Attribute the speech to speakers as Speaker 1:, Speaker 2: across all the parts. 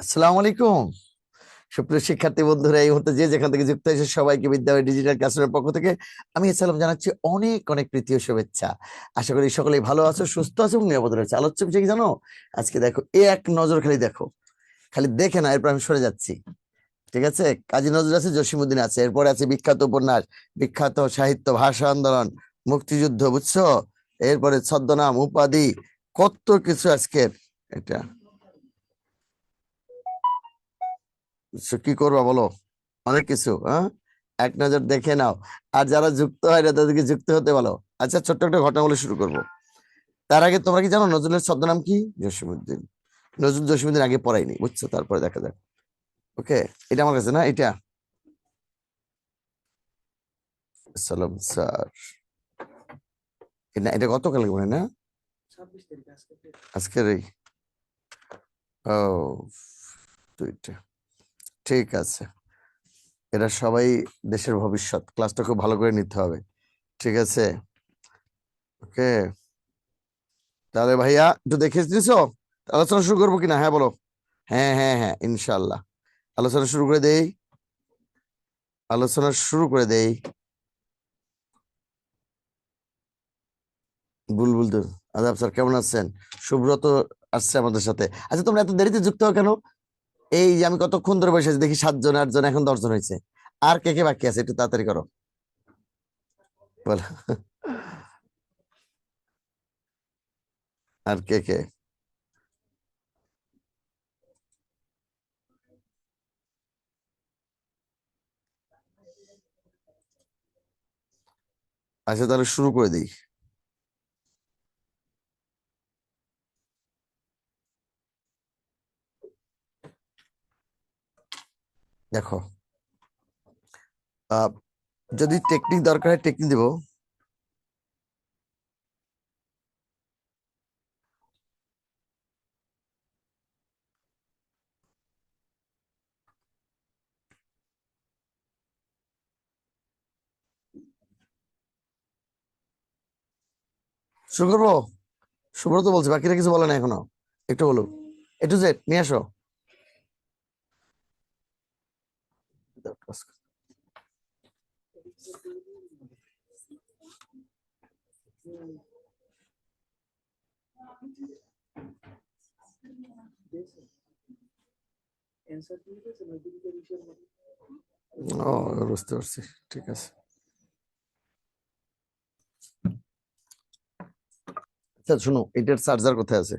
Speaker 1: আসসালামু আলাইকুম সুপ্রিয় শিক্ষার্থী বন্ধুরা, এই মুহূর্তে যে যেখান থেকে যুক্ত হয়েছে সবাইকে বিদ্যালয় ডিজিটাল ক্লাসরুমের পক্ষ থেকে আমি সালাম জানাচ্ছি, অনেক অনেক প্রীতি ও শুভেচ্ছা। আশা করি সকলেই ভালো আছো, সুস্থ আছো এবং নিরাপদ রয়েছে। আলোচ্য বিষয় কি জানো? আজকে দেখো, এক নজর খালি দেখো, খালি দেখে না, এরপর আমি সরে যাচ্ছি। ঠিক আছে, কাজী নজরুল আছে, জসিমউদ্দিন আছে, এরপরে আছে বিখ্যাত উপন্যাস, বিখ্যাত সাহিত্য, ভাষা আন্দোলন, মুক্তিযুদ্ধ, বুঝছো? এরপরে ছদ্মনাম, উপাধি, কত কিছু আজকের। এটা কি করবা বলো? অনেক কিছু, হ্যাঁ। এক নজর দেখে নাও। আর যারা যুক্ত হয় না তাদেরকে যুক্ত হতে বলো। আচ্ছা, ছোট্ট একটা ঘটনা বলে শুরু করব। তার আগে তোমরা কি জানো নজরুলের ছদ্মনাম কি? জসীমউদ্দিন। নজরুল জসীমউদ্দিন আগে পড়াইনি, বুঝছো? তারপরে দেখা যাক। ওকে, এটা আমার কাছে না, এটা সালাম স্যার। না, এটা গতকাল মনে হয় না, আজকের এই। ও, দুইটা, ঠিক আছে। এরা সবাই দেশের ভবিষ্যৎ, ক্লাসটা খুব ভালো করে নিতে হবে। ঠিক আছে, ওকে। তাহলে ভাইয়া একটু দেখে দিছো, আলোচনা শুরু করবো কিনা? হ্যাঁ বলো। হ্যাঁ হ্যাঁ হ্যাঁ, ইনশাল্লাহ। আলোচনা শুরু করে দেই, আলোচনা শুরু করে দেই। বুলবুল তো, আদাব স্যার, কেমন আছেন? সুব্রত আসছে আমাদের সাথে। আচ্ছা, তোমরা এত দেরিতে যুক্ত হও কেন? এই যে আমি কতক্ষণ ধরে বসে আছি, দেখি 7 জন 8 জন, এখন 10 জন হয়েছে। আর কে কে বাকি আছে? একটু তাড়াতাড়ি করো, বলো। আর কে কে? আচ্ছা, তাহলে শুরু করে দিই। দেখো, আহ যদি টেকনিক দরকার হয় টেকনিক দিব। শুরু করবো? সুব্রত বলছে, বাকিরা কিছু বলে না এখনো। একটু বলো, একটু জেড নিয়ে আসো। ও, বুঝতে পারছি, ঠিক আছে। আচ্ছা শোনো, এটার চার্জার কোথায় আছে?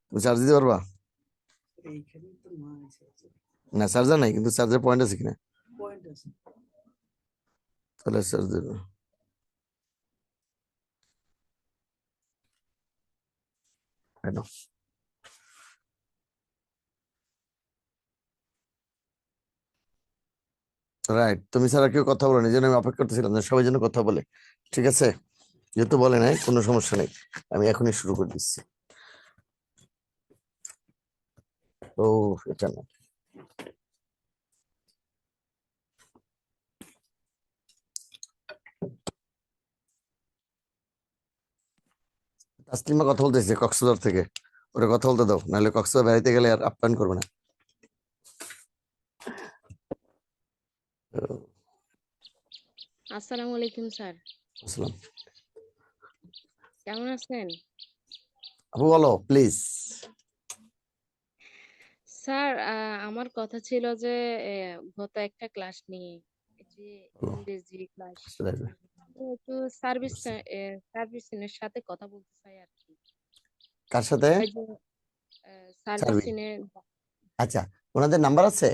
Speaker 1: তুমি চার্জ দিতে পারবা? না, চার্জার নাই, কিন্তু চার্জার পয়েন্ট আছে কিনা? তাহলে চার্জ দেবো। রাইট, তুমি ছাড়া কেউ কথা বলো না, এই জন্য আমি অপেক্ষা করতেছিলাম যে সবাই যেন কথা বলে। ঠিক আছে, যেহেতু বলে নাই, কোনো সমস্যা নেই, আমি এখনই শুরু করে দিচ্ছি। ও, এটা না। তাসলিমা কথা বলতেছে কক্সবাজার থেকে, ওরা কথা বলতে দাও, নাহলে কক্সবাজার বেড়াইতে গেলে আর আপ্যায়ন করবে না।
Speaker 2: আসসালামু আলাইকুম স্যার।
Speaker 1: আসসালাম।
Speaker 2: কেমন আছেন?
Speaker 1: আপু বলো প্লিজ।
Speaker 2: স্যার, আমার কথা ছিল যে গত একটা ক্লাস নিয়ে, এই যে ইংরেজি ক্লাস, তো একটু সার্ভিসিনের সাথে কথা বলতে চাই আর কি।
Speaker 1: কার সাথে?
Speaker 2: ওই যে
Speaker 1: সার্ভি?
Speaker 2: সার্ভিসিনের
Speaker 1: আচ্ছা, ওনাদের নাম্বার আছে?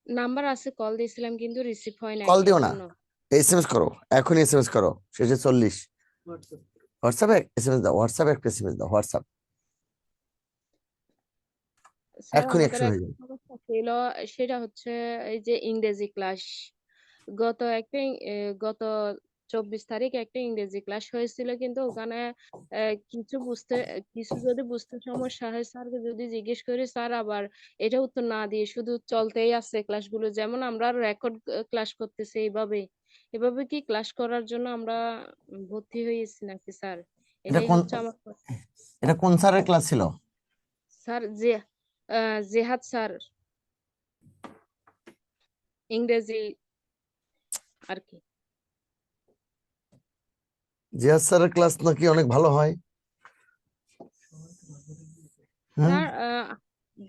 Speaker 2: নাম্বার আছে, কল দিয়েছিলাম কিন্তু রিসিভ হয় না
Speaker 1: কল
Speaker 2: কি
Speaker 1: দিও না,
Speaker 2: জন্য।
Speaker 1: এসএমএস করো। এখনই এসএমএস করো, শেষে 40। হোয়াটসঅ্যাপে এসএমএস দাও, হোয়াটসঅ্যাপে একটা এসএমএস দাও, হোয়াটসঅ্যাপ।
Speaker 2: স্যার,
Speaker 1: এখনই
Speaker 2: আমাদের
Speaker 1: অ্যাকশন হয়ে
Speaker 2: একটা
Speaker 1: যাবে।
Speaker 2: সমস্যা ছিল, সেটা হচ্ছে এই যে ইংরেজি ক্লাস, গত একটা গত 24 তারিখ একটা ইংরেজি ক্লাস হয়েছিল, কিন্তু ওখানে কিছু যদি বুঝতে সমস্যা হয়, স্যারকে যদি জিজ্ঞেস করি, স্যার আবার এটা উত্তর না দিয়ে শুধু চলতেই আছে ক্লাসগুলো, যেমন আমরা রেকর্ড ক্লাস করতেছি এইভাবে। এভাবে কি ক্লাস করার জন্য আমরা ভর্তি হয়েছি নাকি স্যার?
Speaker 1: এটা
Speaker 2: এটাই
Speaker 1: কোন
Speaker 2: হচ্ছে আমার
Speaker 1: এটা কোন স্যারের ক্লাস ছিল?
Speaker 2: স্যার, জি, জেহাদ স্যার, ইংরেজি আর কি।
Speaker 1: জিয়াদ স্যারের ক্লাস নাকি অনেক ভালো হয়। হ্যাঁ,
Speaker 2: স্যার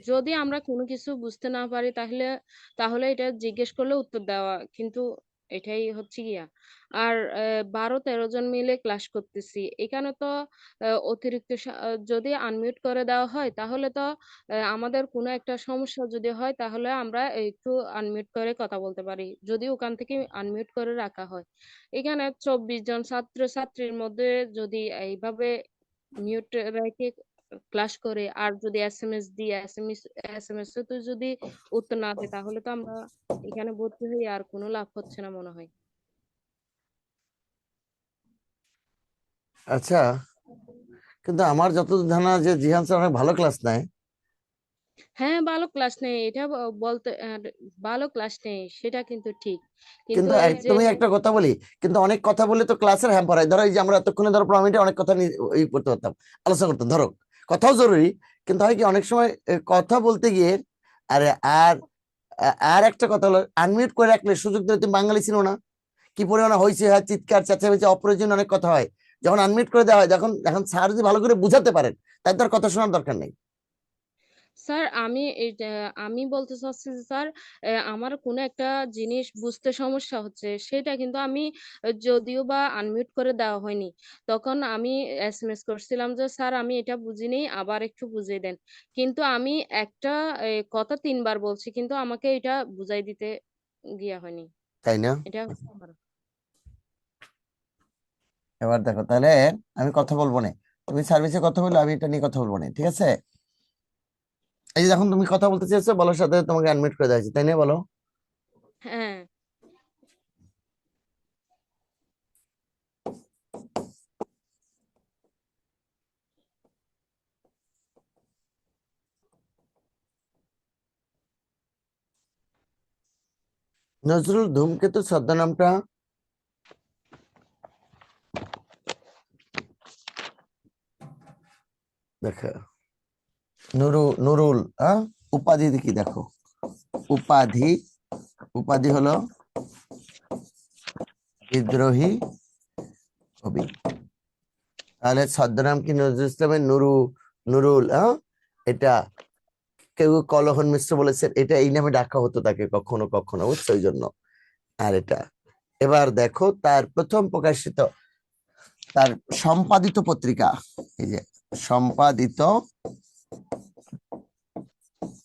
Speaker 2: যদি আমরা কোনো কিছু বুঝতে না পারি তাহলে তাহলে এটা জিজ্ঞেস করলে উত্তর দেওয়া, কিন্তু এটাই হচ্ছে গিয়া। আর 12-13 জন মিলে ক্লাস করতেছি এখানে তো অতিরিক্ত যদি আনমিউট করে দেওয়া হয় তাহলে তো আমাদের কোনো একটা সমস্যা যদি হয় তাহলে আমরা একটু আনমিউট করে কথা বলতে পারি, যদি ওখান থেকে আনমিউট করে রাখা হয়। এখানে 24 জন ছাত্র ছাত্রীর মধ্যে যদি এইভাবে মিউট রেখে ক্লাস করে আর যদি এসএমএস দিয়ে এসএমএস তো যদি উত্তর না দেয় তাহলে তো আমরা এখানে ভর্তি হই আর কোনো লাভ হচ্ছে না মনে হয়।
Speaker 1: আচ্ছা, কিন্তু আমার যতদূর ধারণা যে জিহান স্যার অনেক ভালো ক্লাস নেয়।
Speaker 2: হ্যাঁ, ভালো ক্লাস নেই এটা বলতে ভালো ক্লাস নেই সেটা কিন্তু ঠিক, কিন্তু
Speaker 1: কিন্তু
Speaker 2: এই যে
Speaker 1: তুমি একটা কথা বলি, কিন্তু অনেক কথা বলে তো ক্লাসের হ্যাম্পার হয়। ধরো এই যে আমরা এতক্ষণে ধরো প্রমিটে অনেক কথা ই করতে পারতাম, আলোচনা করতাম, ধরো কথাও জরুরি, কিন্তু হয় কি অনেক সময় কথা বলতে গিয়ে আরে আর আর একটা কথা হলো আনমিউট করে রাখলে সুযোগ দিলে তুমি বাঙালি ছিল না কি পরিমাণে হয়েছে, হয় চিৎকার চেঁচামেচি অপ্রয়োজনীয় অনেক কথা হয়। যখন আনমিউট করে দেওয়া হয়, যখন এখন স্যার যদি ভালো করে বুঝাতে পারেন তাই তার কথা শোনার দরকার নেই।
Speaker 2: স্যার আমি বলতে চাচ্ছি যে স্যার আমার কোনো একটা জিনিস বুঝতে সমস্যা হচ্ছে সেটা কিন্তু আমি যদিও বা আনমিউট করে দেওয়া হয়নি, তখন আমি এসএমএস করছিলাম যে স্যার আমি এটা বুঝিনি আবার একটু বুঝিয়ে দেন, কিন্তু আমি একটা কথা 3বার বলছি কিন্তু আমাকে এটা বুঝাই দিতে গিয়া হয়নি।
Speaker 1: তাই না?
Speaker 2: এটা হচ্ছে আমার।
Speaker 1: এবার দেখো তাহলে আমি কথা বলবো না, তুমি সার্ভিসে কথা বললে আমি এটা নিয়ে কথা বলবো না, ঠিক আছে? এই যে যখন তুমি কথা বলতে চেয়েছো বলার সাথে তোমাকে আনমিউট করে দেওয়া হয়েছে, তাই না? বলো।
Speaker 2: হ্যাঁ
Speaker 1: নজরুল ধূমকেতু ছদ্মনামটা দেখো, নুরুল, উপাধি কি দেখো, উপাধি, উপাধি হলো বিদ্রোহী কবি। তাহলে ছদ্মনাম কি নজরুল ইসলামের নুরুল, এটা কেউ কলহন মিশ্র বলেছেন এটা এই নামে ডাকা হতো তাকে কখনো কখনো, বুঝছো? ওই জন্য। আর এটা এবার দেখো তার প্রথম প্রকাশিত, তার সম্পাদিত পত্রিকা, এই যে সম্পাদিত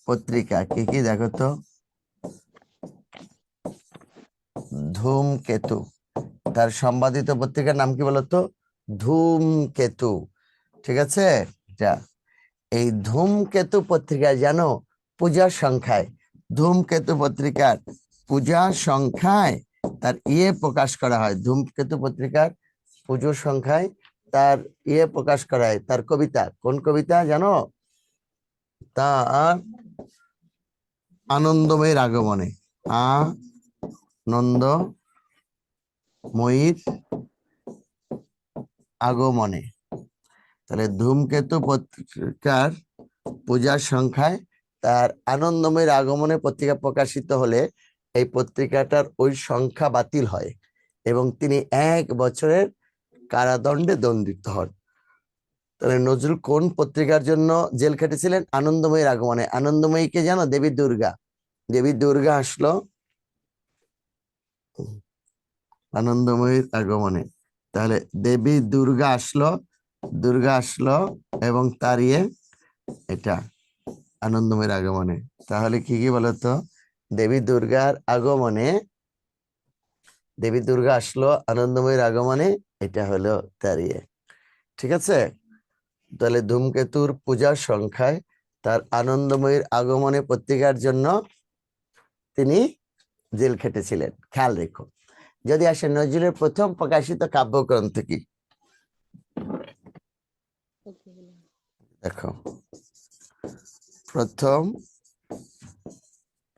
Speaker 1: পত্রিকা কি কি দেখো তো, ধূমকেতু। তার সম্পাদিত পত্রিকার নাম কি বলতো? ধূমকেতু, ঠিক আছে? এটা এই ধূমকেতু পত্রিকায় জানো পূজার সংখ্যায়, ধূমকেতু পত্রিকার পূজার সংখ্যায় তার প্রকাশ করা হয়, ধূমকেতু পত্রিকার পুজোর সংখ্যায় তার প্রকাশ করা হয়, তার কবিতা। কোন কবিতা জানো? তার আনন্দময়ের আগমনে, আনন্দময়ীর আগমনে। তাহলে ধূমকেতু পত্রিকার পূজার সংখ্যায় তার আনন্দময়ের আগমনে পত্রিকা প্রকাশিত হলে এই পত্রিকাটার ওই সংখ্যা বাতিল হয় এবং তিনি 1 বছরের কারাদণ্ডে দণ্ডিত হন। তাহলে নজরুল কোন পত্রিকার জন্য জেল খেটেছিলেন? আনন্দময়ীর আগমনে। আনন্দময়ীকে জানো? দেবী দুর্গা। দেবী দুর্গা আসলো আনন্দময়ীর আগমনে। তাহলে দেবী দুর্গা আসলো, দুর্গা আসলো এবং তার এটা আনন্দময়ের আগমনে। তাহলে কি কি বলতো? দেবী দুর্গার আগমনে, দেবী দুর্গা আসলো আনন্দময়ের আগমনে, এটা হলো তার ঠিক আছে? তাহলে ধূমকেতুর পূজার সংখ্যায় তার আনন্দময়ের আগমনে পত্রিকার জন্য তিনি জেল খেটেছিলেন। খেয়াল রেখো। যদি আসে নজরুলের প্রথম প্রকাশিত কাব্যগ্রন্থ কি? দেখো, প্রথম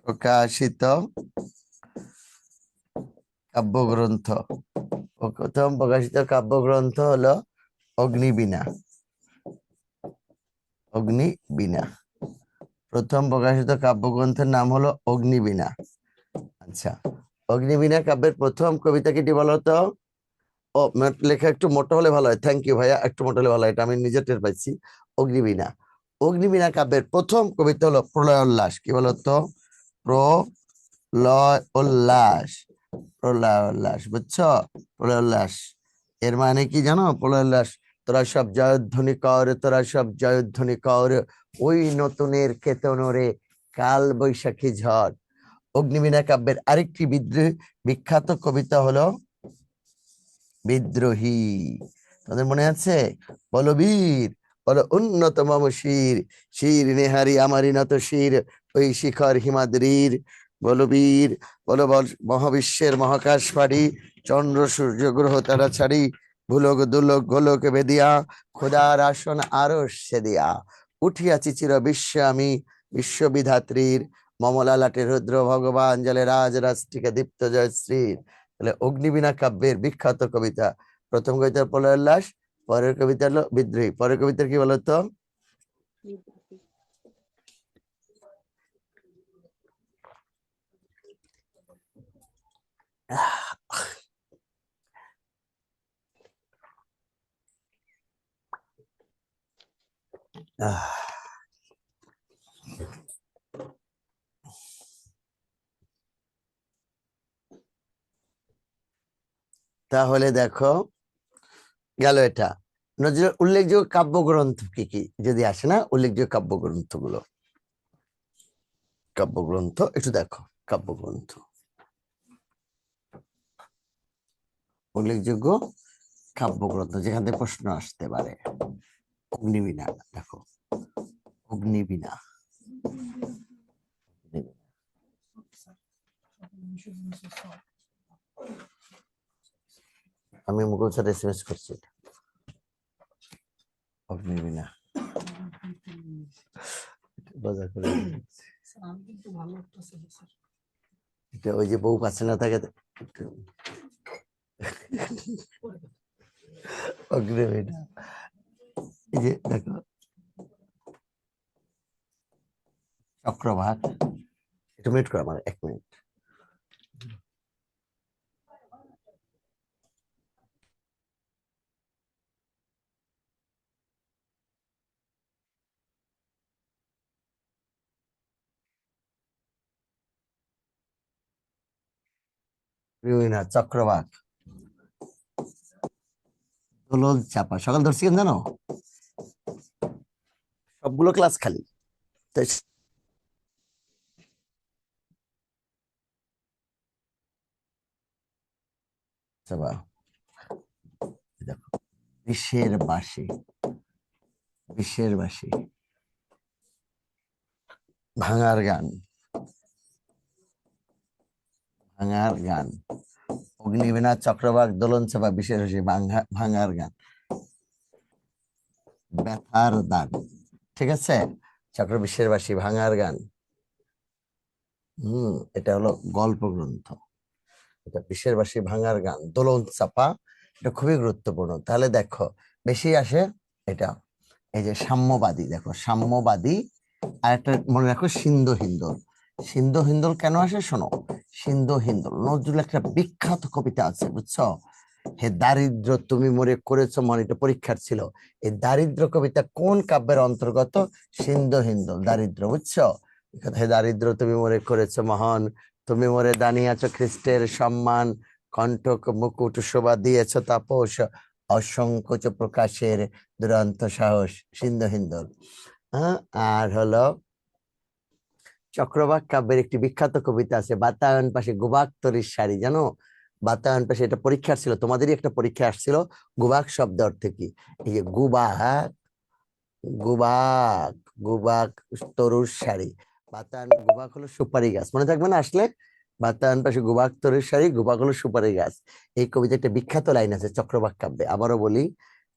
Speaker 1: প্রকাশিত কাব্যগ্রন্থ, প্রথম প্রকাশিত কাব্যগ্রন্থ হলো অগ্নিবীণা। অগ্নিবীণা, প্রথম প্রকাশিত কাব্যগ্রন্থের নাম হলো অগ্নিবীণা। আচ্ছা, অগ্নিবীণা কাব্যের প্রথম কবিতা কিটি বলতো? ও লেখা একটু মোটা হলে ভালো হয়, থ্যাংক ইউ ভাইয়া, একটু মোটা হলে ভালো হয়, এটা আমি নিজে টের পাইছি। অগ্নিবীণা, অগ্নিবীণা কাব্যের প্রথম কবিতা হলো প্রলয় উল্লাস। কি বলতো? প্রলয় উল্লাস, প্রলয় উল্লাস, বুঝছো? প্রলয় উল্লাস এর মানে কি জানো? প্রলয় উল্লাস, তোরা সব জয়ধ্বনি কর, তোরা সব জয়ধ্বনি কর, ওই নতুনের কেতনরে কাল বৈশাখী ঝড়। অগ্নিবীণা কাব্যের আরেকটি বিখ্যাত কবিতা হলো বিদ্রোহী। তোমাদের মনে আছে? বলো বীর, বলো উন্নত মম শির, শির নেহারি আমারি নত শির, ওই শিখর হিমাদ্রির। বলো বীর, বলো মহাবিশ্বের মহাকাশ পাড়ি, চন্দ্র সূর্য গ্রহ তারা ছাড়ি, ভুলোক দুলোক গোলক বেদিয়া, খোদার আসন আরো সেদিয়া, উঠিয়াছি চির বিশ্ব আমি, বিশ্ববিধাত্রীর, মমলালাটে রুদ্র ভগবান জলে রাজ রাষ্ট্রিকা দীপ্ত জয়শ্রীর। তাহলে অগ্নিবীণা কাব্যের বিখ্যাত কবিতা, প্রথম কবিতার প্রলয় উল্লাস, পরের কবিতা হলো বিদ্রোহী। পরের কবিতার কি বলতো? তাহলে দেখো গেল এটা। নজরুলের উল্লেখযোগ্য কাব্যগ্রন্থ কি কি যদি আসে না, উল্লেখযোগ্য কাব্যগ্রন্থগুলো, কাব্যগ্রন্থ একটু দেখো। কাব্যগ্রন্থ উল্লেখযোগ্য কাব্যগ্রন্থ যেখান থেকে প্রশ্ন আসতে পারে। অগ্নিবীণা, দেখো অগ্নিবীণা, আমি মুকুল স্যার এসএমএস করছি। অগ্নিবীণা বাজার করে এটা ওই যে বউ পাচ্ছে না তাকে অগ্নিবীণা, এই যে দেখো চক্রবাক, একটু মিনিট করো আমার, 1 মিনিট। চক্রবাক, দোলন চাপা, সকাল ধরছি কেন জানো? সবগুলো ক্লাস খালি, তাই চাপা। দেখো বিশ্বের বাসী, বিশ্বের বাসী, ভাঙার গান, ভাঙার গান, অগ্নিবীণা, চক্রবাক, দোলন চাপা, বিশ্বের বাসী, ভাঙার গান, ব্যথার দাগ। ঠিক আছে, চক্র, বিশ্বের বাসী, ভাঙার গান। এটা হলো গল্প গ্রন্থ। এটা বিশ্বের বাসী, ভাঙার গান, দোলন চাপা, এটা খুবই গুরুত্বপূর্ণ। তাহলে দেখো বেশি আসে এটা, এই যে সাম্যবাদী, দেখো সাম্যবাদী। আর একটা মনে রাখো সিন্ধু হিন্দোল। সিন্ধু হিন্দোল কেন আসে শোনো। সিন্ধু হিন্দোল নজরুল একটা বিখ্যাত কবিতা আছে, বুঝছো? হে দারিদ্র তুমি মোরে করেছো মন, এটা পরীক্ষার ছিল। এই দারিদ্র কবিতা কোন কাব্যের অন্তর্গত? সিন্ধু হিন্দোল, দারিদ্র, বুঝছো? হে দারিদ্র তুমি মোরে করেছো মহান, তুমি মোরে দানিয়াছ খ্রিস্টের সম্মান, কণ্ঠক মুকুট শোভা দিয়েছ তাপস, অসংকোচ প্রকাশের দুরন্ত সাহস। সিন্ধু হিন্দোল। হ্যাঁ, আর হলো চক্রবাক কাব্যের একটি বিখ্যাত কবিতা আছে, বাতায়ন পাশে গুবাক তরির শাড়ি, জানো? বাতায়ন পাশে, এটা পরীক্ষার ছিল, তোমাদেরই একটা পরীক্ষা আসছিল। গুবাক শব্দ অর্থ কি? এই যে গুবাক, গুবাক, গুবাক তরুর শাড়ি। বাতায়ন, গুবাক হলো সুপারি গাছ, মনে থাকবে না আসলে? বাতায়ন পাশে গুবাক তরুর শাড়ি, গুবাক হলো সুপারি গাছ। এই কবিতা একটা বিখ্যাত লাইন আছে চক্রবাক কাব্যে। আবারও বলি,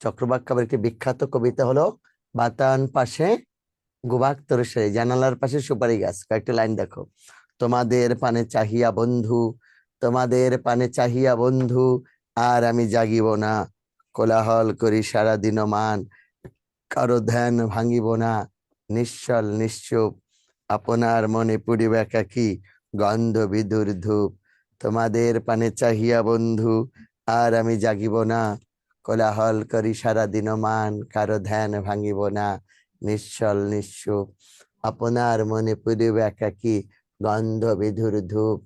Speaker 1: চক্রবাক কাব্যের একটি বিখ্যাত কবিতা হলো বাতায়ন পাশে গুবাক তরুর শাড়ি, জানালার পাশে সুপারি গাছ। কয়েকটা লাইন দেখো। তোমাদের পানে চাহিয়া বন্ধু, তোমাদের পানে চাহিয়া বন্ধু, আর আমি জাগিব না, কোলাহল করি সারাদিন মান, কারো ধ্যান ভাঙিব না, নিশ্চল নিশ্চুপ, আপনার মনে পুরিবে একাকী গন্ধ বিধুর ধূপ, তোমাদের পানে চাহিয়া বন্ধু আর আমি জাগিব না, কোলাহল করি সারা দিনমান কারো ধ্যান ভাঙিব না, নিশ্চল নিঃসুপ। আপনার মনে পুরিবে একাকী গন্ধ বিধুর ধূপ,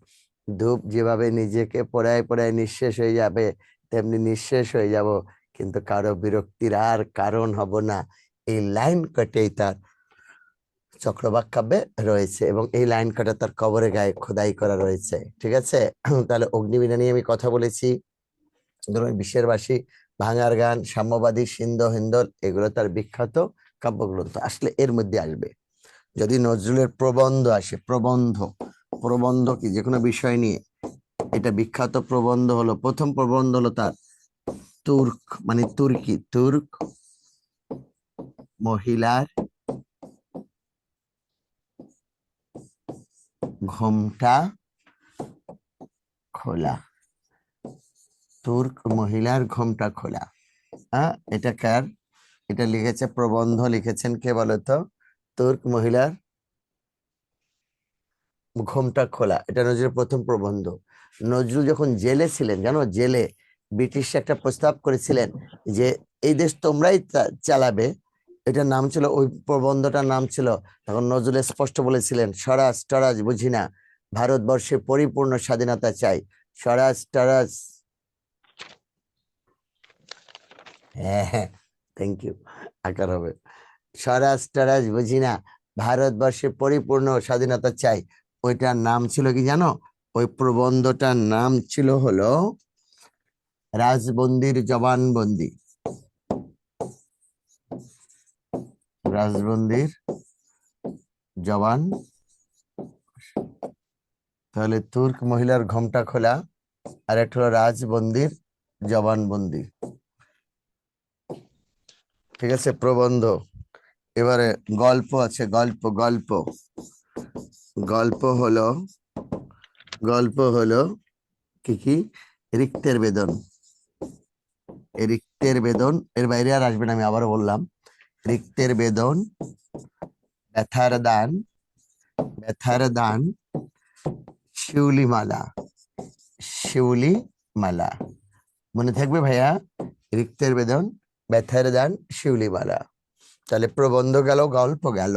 Speaker 1: ধূপ যেভাবে নিজেকে পোড়ায় পোড়ায় নিঃশেষ হয়ে যাবে, তেমনি নিঃশেষ হয়ে যাব, কিন্তু কারো বিরক্তির আর কারণ হব না। এই লাইন কটেই তার চক্রবাক কাব্যে রয়েছে এবং এই লাইন কাটা তার কবরে গায়ে খোদাই করা রয়েছে। ঠিক আছে, তাহলে অগ্নিবীণা নিয়ে আমি কথা বলেছি। ধরুন বিশ্বের বাসী, ভাঙার গান, সাম্যবাদী, সিন্ধ হিন্দল, এগুলো তার বিখ্যাত কাব্যগ্রন্থ। আসলে এর মধ্যে আসবে যদি নজরুলের প্রবন্ধ আসে, প্রবন্ধ, প্রবন্ধ কি যে কোনো বিষয় নিয়ে, এটা বিখ্যাত প্রবন্ধ হলো, প্রথম প্রবন্ধ হলো তার তুর্ক মানে তুর্কি, তুর্ক মহিলার ঘোমটা খোলা, তুর্ক মহিলার ঘোমটা খোলা। হ্যাঁ, এটা কার? এটা লিখেছে, প্রবন্ধ লিখেছেন কে বলতো? তুর্ক মহিলার ঘোমটা খোলা, এটা নজরুলের প্রথম প্রবন্ধ। নজরুল যখন জেলে ছিলেন, জানো, জেলে ব্রিটিশ একটা প্রস্তাব করেছিলেন যে এই দেশ তোমরাই চালাবে, এটার নাম ছিল, ওই প্রবন্ধটার নাম ছিল, তখন নজরুল স্পষ্ট বলেছিলেন, স্বরাজ টরাজ বুঝি না, ভারতবর্ষে পরিপূর্ণ স্বাধীনতা চাই। স্বরাজ টরাজ, হ্যাঁ হ্যাঁ, থ্যাংক ইউ, আকার হবে। স্বরাজ টরাজ বুঝি না, ভারতবর্ষে পরিপূর্ণ স্বাধীনতা চাই। ওইটার নাম ছিল কি জানো? ওই প্রবন্ধটার নাম ছিল হলো রাজবন্দির জবানবন্দি। রাজবন্দির জবান, তাহলে তুর্ক মহিলার ঘোমটা খোলা, আর একটা হলো রাজবন্দির জবানবন্দি। ঠিক আছে, প্রবন্ধ। এবারে গল্প আছে, গল্প, গল্প, গল্প হলো, গল্প হলো কি কি? রিক্তের বেদন, এই রিক্তের বেদন, এর বাইরে আর আসবে না, আমি আবারও বললাম, রিক্তের বেদন, ব্যথার দান, ব্যথার দান, শিউলি মালা, শিউলি মালা, মনে থাকবে ভাইয়া? রিক্তের বেদন, ব্যথার দান, শিউলি মালা। তাহলে প্রবন্ধ গেল, গল্প গেল।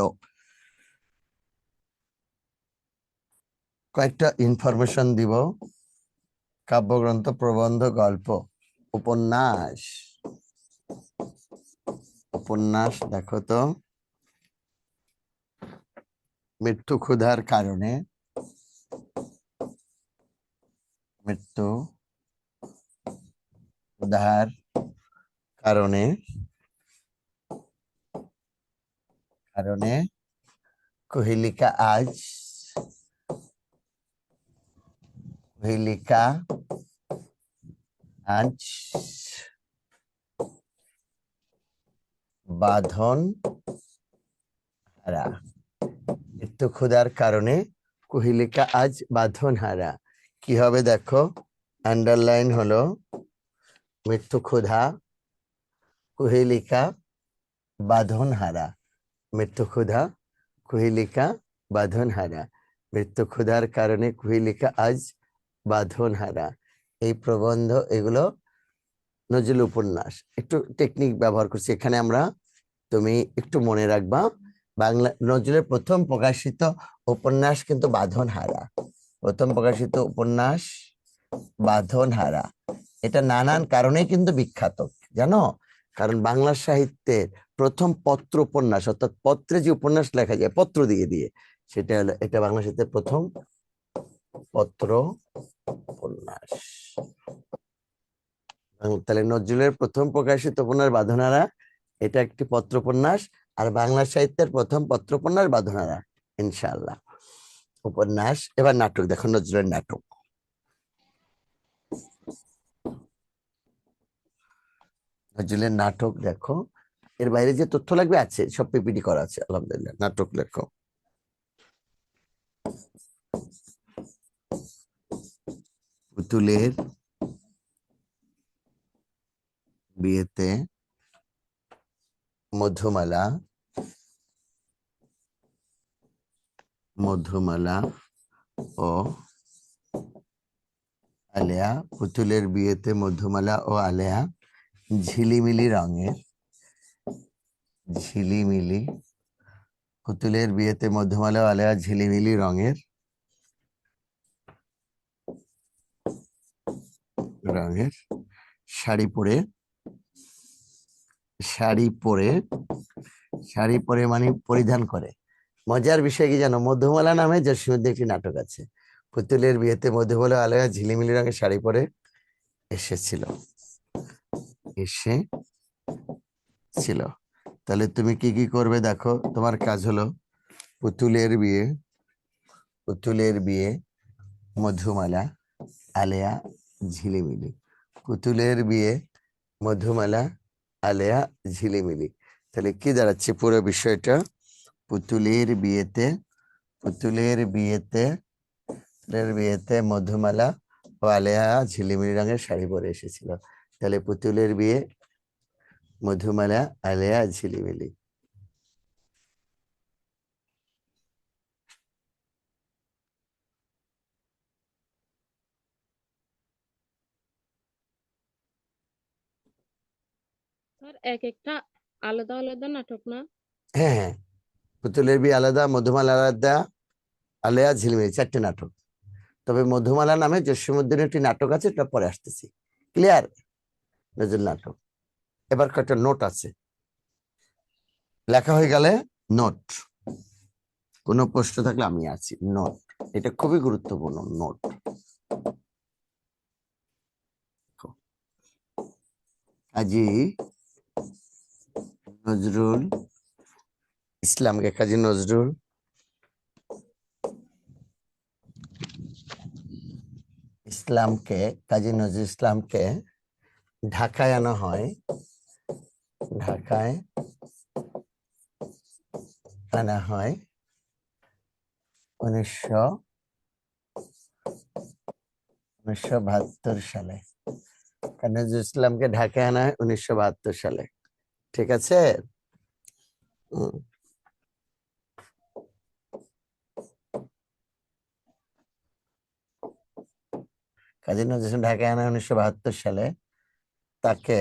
Speaker 1: কয়েকটা ইনফরমেশন দিব, কাব্যগ্রন্থ, প্রবন্ধ, গল্প, উপন্যাস, উপন্যাস দেখো তো, মৃত্যু ক্ষুধার কারণে, মৃত্যু ক্ষুধার কারণে, কারণে কোহেলিকা আজ, কোহেলিকা আজ বাঁধন হারা, মৃত্যু ক্ষুধার কারণে কোহেলিকা আজ বাঁধন হারা। কি হবে দেখো, আন্ডারলাইন হলো মৃত্যু ক্ষুধা, কোহেলিকা বাঁধন হারা, মৃত্যু ক্ষুধা, কোহেলিকা বাঁধন হারা, মৃত্যু ক্ষুধার কারণে কোহেলিকা আজ বাঁধন হারা। এই প্রবন্ধ, এগুলো নজরুল উপন্যাস। একটু টেকনিক ব্যবহার করছি এখানে আমরা, তুমি একটু মনে রাখবা, বাংলা নজরুলের প্রথম প্রকাশিত উপন্যাস কিন্তু বাঁধনহারা, প্রথম প্রকাশিত উপন্যাস বাঁধনহারা। এটা নানান কারণে কিন্তু বিখ্যাত, জানো, কারণ বাংলা সাহিত্যের প্রথম পত্র উপন্যাস, অর্থাৎ পত্রে যে উপন্যাস লেখা যায় পত্র দিয়ে দিয়ে, সেটা হলো, এটা বাংলা সাহিত্যের প্রথম পত্র উপন্যাস। তাহলে নজরুলের প্রথম প্রকাশিত উপন্যাস বাঁধনহারা, এটা একটি পত্র উপন্যাস, আর বাংলা সাহিত্যের প্রথম পত্র উপন্যাস বাঁধনহারা। ইনশাআল্লাহ উপন্যাস। এবার নাটক দেখো, নজরুলের নাটক, নজরুলের নাটক দেখো, এর বাইরে যে তথ্য লাগবে আছে, সব পিপিটি করা আছে, আলহামদুলিল্লাহ। নাটক লেখো, পুতুলের বিয়েতে মধুমালা, মধুমালা ও আলেয়া। পুতুলের বিয়েতে মধুমালা ও আলেয়া ঝিলিমিলি রঙের। ঝিলিমিলি, পুতুলের বিয়েতে মধুমালা ও আলেয়া ঝিলিমিলি রঙের রঙের শাড়ি পরে, শাড়ি পরে, শাড়ি পরে মানে পরিধান করে। মজার বিষয় কি জানো, মধুমালা নামে জসীমউদ্দিন একটি নাটক আছে। পুতুলের বিয়েতে মধুমালা ও আলেয়া ঝিলিমিলি রঙের শাড়ি পরে এসেছিল, এসেছিল। তাহলে তুমি কি কি করবে দেখো, তোমার কাজ হলো পুতুলের বিয়ে, পুতুলের বিয়ে মধুমালা আলেয়া ঝিলিমিলি। পুতুলের বিয়ে মধুমালা আলেয়া ঝিলিমিলি। তাহলে কি দাঁড়াচ্ছে পুরো বিষয়টা? পুতুলের বিয়েতে, পুতুলের বিয়েতে, পুতুলের বিয়েতে মধুমালা ও আলেয়া ঝিলিমিলি রঙের শাড়ি পরে এসেছিল। তাহলে পুতুলের বিয়ে মধুমালা আলেয়া ঝিলিমিলি।
Speaker 2: স্যার এক একটা আলাদা আলাদা নাটক না?
Speaker 1: হ্যাঁ হ্যাঁ, পুতুলের বিয়ে আলাদা, মধুমালা আলাদা, আলেয়া ঝিলিমিলি, চারটে নাটক। তবে মধুমালা নামে জসীমউদ্দিনের একটি নাটক আছে, এটা পরে আসতেছি। ক্লিয়ার? নজরুল নাটক। এবার কয়েকটা নোট আছে, লেখা হয়ে গেলে নোট, কোনো প্রশ্ন থাকলে আমি আছি। নোট, এটা খুবই গুরুত্বপূর্ণ নোট। কাজী নজরুল ইসলামকে, কাজী নজরুল ইসলামকে, কাজী নজরুল ইসলামকে ঢাকায় আনা হয়, ঢাকায় আনা হয় 1972 সালে। কাজী নজরুল ইসলামকে ঢাকায় আনা হয় 1972 সালে। ঠিক আছে? হুম। কাজী নজরুল ইসলাম ঢাকায় আনা হয় 1972 সালে। তাকে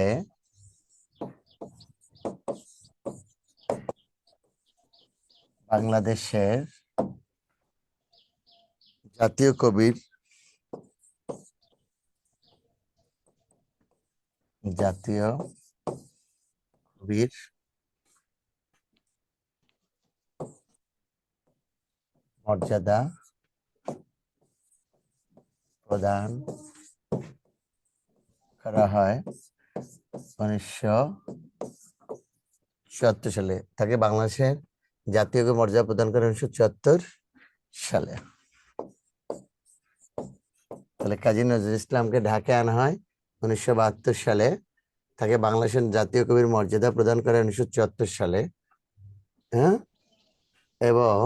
Speaker 1: বাংলাদেশের জাতীয় কবির, জাতীয় কবির মর্যাদা প্রদান করা হয় 1974 সালে। তাকে বাংলাদেশের জাতীয় কবির মর্যাদা প্রদান করে 1974 সালে। তাহলে কাজী নজরুল ইসলামকে ঢাকায় আনা হয় 1972 সালে। তাকে বাংলাদেশের জাতীয় কবির মর্যাদা প্রদান করে 1974 সালে। হ্যাঁ, এবং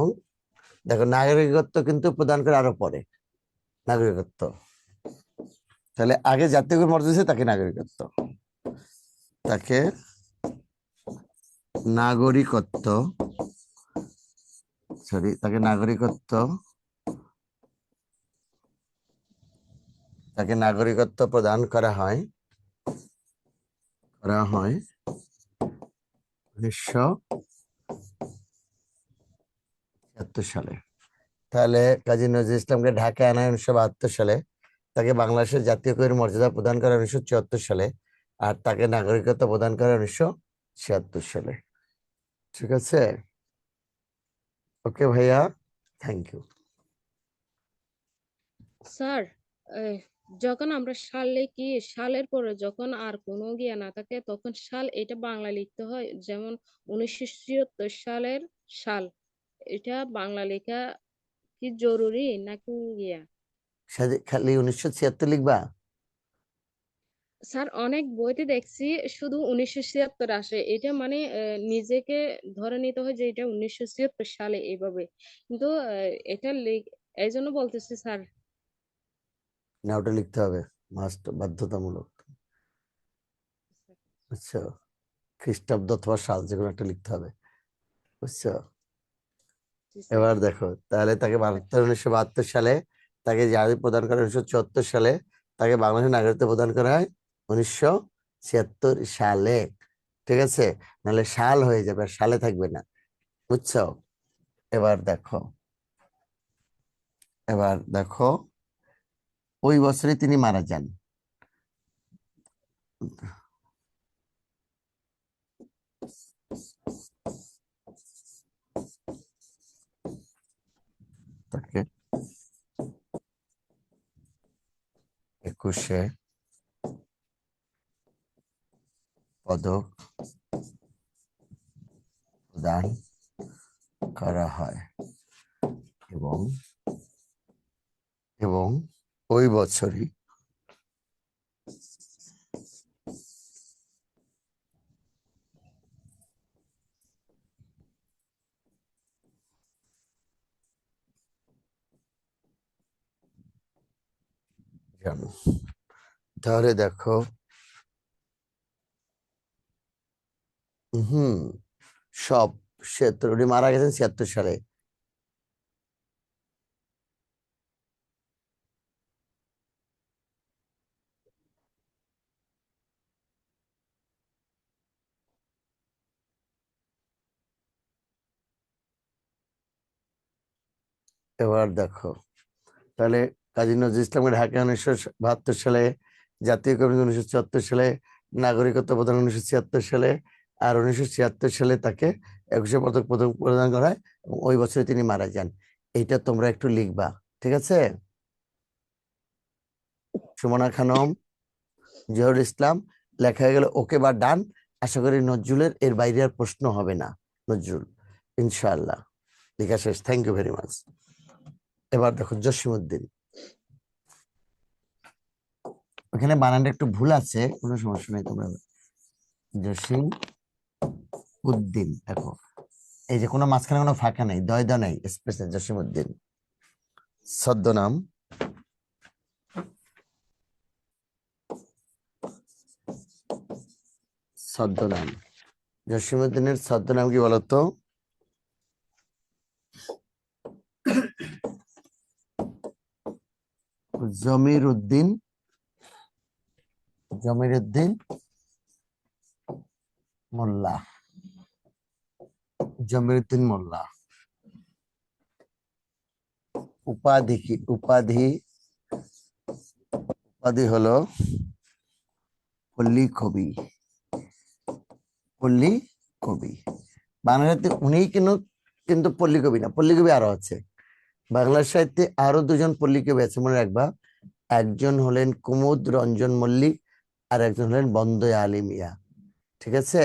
Speaker 1: দেখো নাগরিকত্ব কিন্তু প্রদান করে আরো পরে, নাগরিকত্ব। তাহলে আগে জাতীয় কবির মর্যাদা দিয়েছে, তাকে নাগরিকত্ব, তাকে নাগরিকত্ব, সরি, তাকে নাগরিকত্ব, তাকে নাগরিকত্ব প্রদান করা হয়, করা হয় 1976 সালে। তাহলে কাজী নজরুল ইসলামকে ঢাকায় আনা হয় 1972 সালে। তাকে বাংলাদেশের জাতীয় কবির মর্যাদা প্রদান করা 1974 সালে। আর তাকে নাগরিকত্ব প্রদান করা 1976 সালে। ঠিক আছে? ওকে ভাইয়া, থ্যাংক ইউ।
Speaker 2: স্যার যখন আমরা সালে কি সালের পরে যখন আর কোনো গিয়া না থাকে তখন সাল এটা বাংলা লিখতে হয়, যেমন 1976 সালের সাল, এটা বাংলা লেখা কি জরুরি নাকি গিয়া?
Speaker 1: খালি 1976 লিখবা?
Speaker 2: স্যার অনেক বইতে দেখছি শুধু 1976 আসে, এটা মানে নিজেকে ধরে নিতে হয় যে এটা 1976 সালে এইভাবে, কিন্তু এটা এই জন্য বলতেছি স্যার।
Speaker 1: না, ওটা লিখতে হবে, মাস্ট, বাধ্যতামূলক। বুঝছো? খ্রিস্টাব্দ অথবা সাল, যে কোনো একটা লিখতে হবে। বুঝছো?
Speaker 2: জি স্যার।
Speaker 1: এবার দেখো, তাহলে তাকে 1972 সালে তাকে জাতীয় প্রদান করা হয় 1974 সালে, তাকে বাংলাদেশের নাগরিকত্ব প্রদান করা হয় 1976 সালে। ঠিক আছে, নাহলে সাল হয়ে যাবে, আর সালে থাকবে না, বুঝছো? এবার দেখো, এবার দেখো, ওই বছরে তিনি মারা যান। তাকে 21 পদক প্রদান করা হয়, এবং এবং ওই বছরই জানো, তাহলে দেখো, হুম, সব ক্ষেত্র উনি মারা গেছেন 76 সালে। এবার দেখো, তাহলে কাজী নজরুল ইসলামের ঢাকা 1972 সালে, জাতীয় কমিশন 1974 সালে, নাগরিকত্ব প্রদান 1976 সালে, আর 1976 সালে তাকে 21 পদক পদক প্রদান করা হয়, এবং ওই বছরে তিনি মারা যান। এইটা তোমরা একটু লিখবা, ঠিক আছে? সুমনা খানম, জহুরুল ইসলাম, লেখা হয়ে গেল, ওকে বা ডান। আশা করি নজরুলের এর বাইরে আর প্রশ্ন হবে না। নজরুল, ইনশাআল্লাহ, লেখা শেষ। Thank you very much. এবার দেখো জসিমউদ্দিন, ওখানে বানানটা একটু ভুল আছে, কোনো সমস্যা নেই, তোমরা জসিম উদ্দিন দেখো, এই যে কোনো মাঝখানে কোনো ফাঁকা নেই, দয় দ নেই, স্পেস নেই, জসিমউদ্দিন। ছদ্মনাম, ছদ্মনাম, জসিমউদ্দিনের ছদ্মনাম কি বলতো? জমির উদ্দিন, জমির উদ্দিন মোল্লা, জমির উদ্দিন মোল্লা। উপাধি কি? উপাধি, উপাধি হলো পল্লী কবি, পল্লী কবি। বাংলাতে উনিই কিন্তু, কিন্তু পল্লী কবি না, পল্লী কবি আরো আছে। বাংলা সাহিত্যে আরো দুজন পল্লী কবি আছে, মনে রাখবা। একজন হলেন কুমুদ রঞ্জন মল্লিক, আর একজন হলেন বন্দে আলী মিয়া। ঠিক আছে?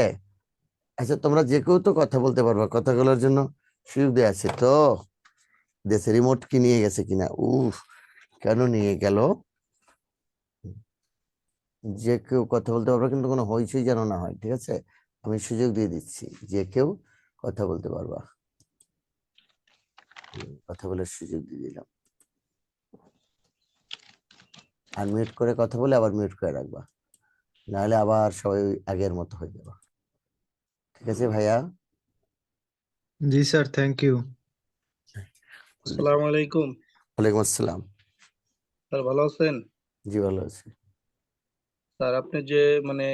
Speaker 1: আচ্ছা, তোমরা যে কেউ তো কথা বলতে পারবা, কথা বলার জন্য সুযোগ দেওয়া আছে তো। দেশে রিমোট কি নিয়ে গেছে কিনা? কেন নিয়ে গেল? যে কেউ কথা বলতে পারবা, কিন্তু কোনো হইচই যেন না হয়, ঠিক আছে? আমি সুযোগ দিয়ে দিচ্ছি, যে কেউ কথা বলতে পারবা। কথা বলার সুযোগ দিয়ে দিলাম। আনমিউট করে কথা বলে আবার মিউট করে রাখবা, নাহলে আবার সবাই ওই আগের মতো হয়ে যাবে। ঠিক আছে ভাইয়া?
Speaker 3: জি স্যার, থ্যাংক ইউ।
Speaker 4: আসসালামু আলাইকুম
Speaker 1: ওয়ালাইকুম আসসালাম।
Speaker 4: স্যার, ভালো আছেন?
Speaker 1: জি, ভালো আছি।
Speaker 4: স্যার, আপনি যে মানে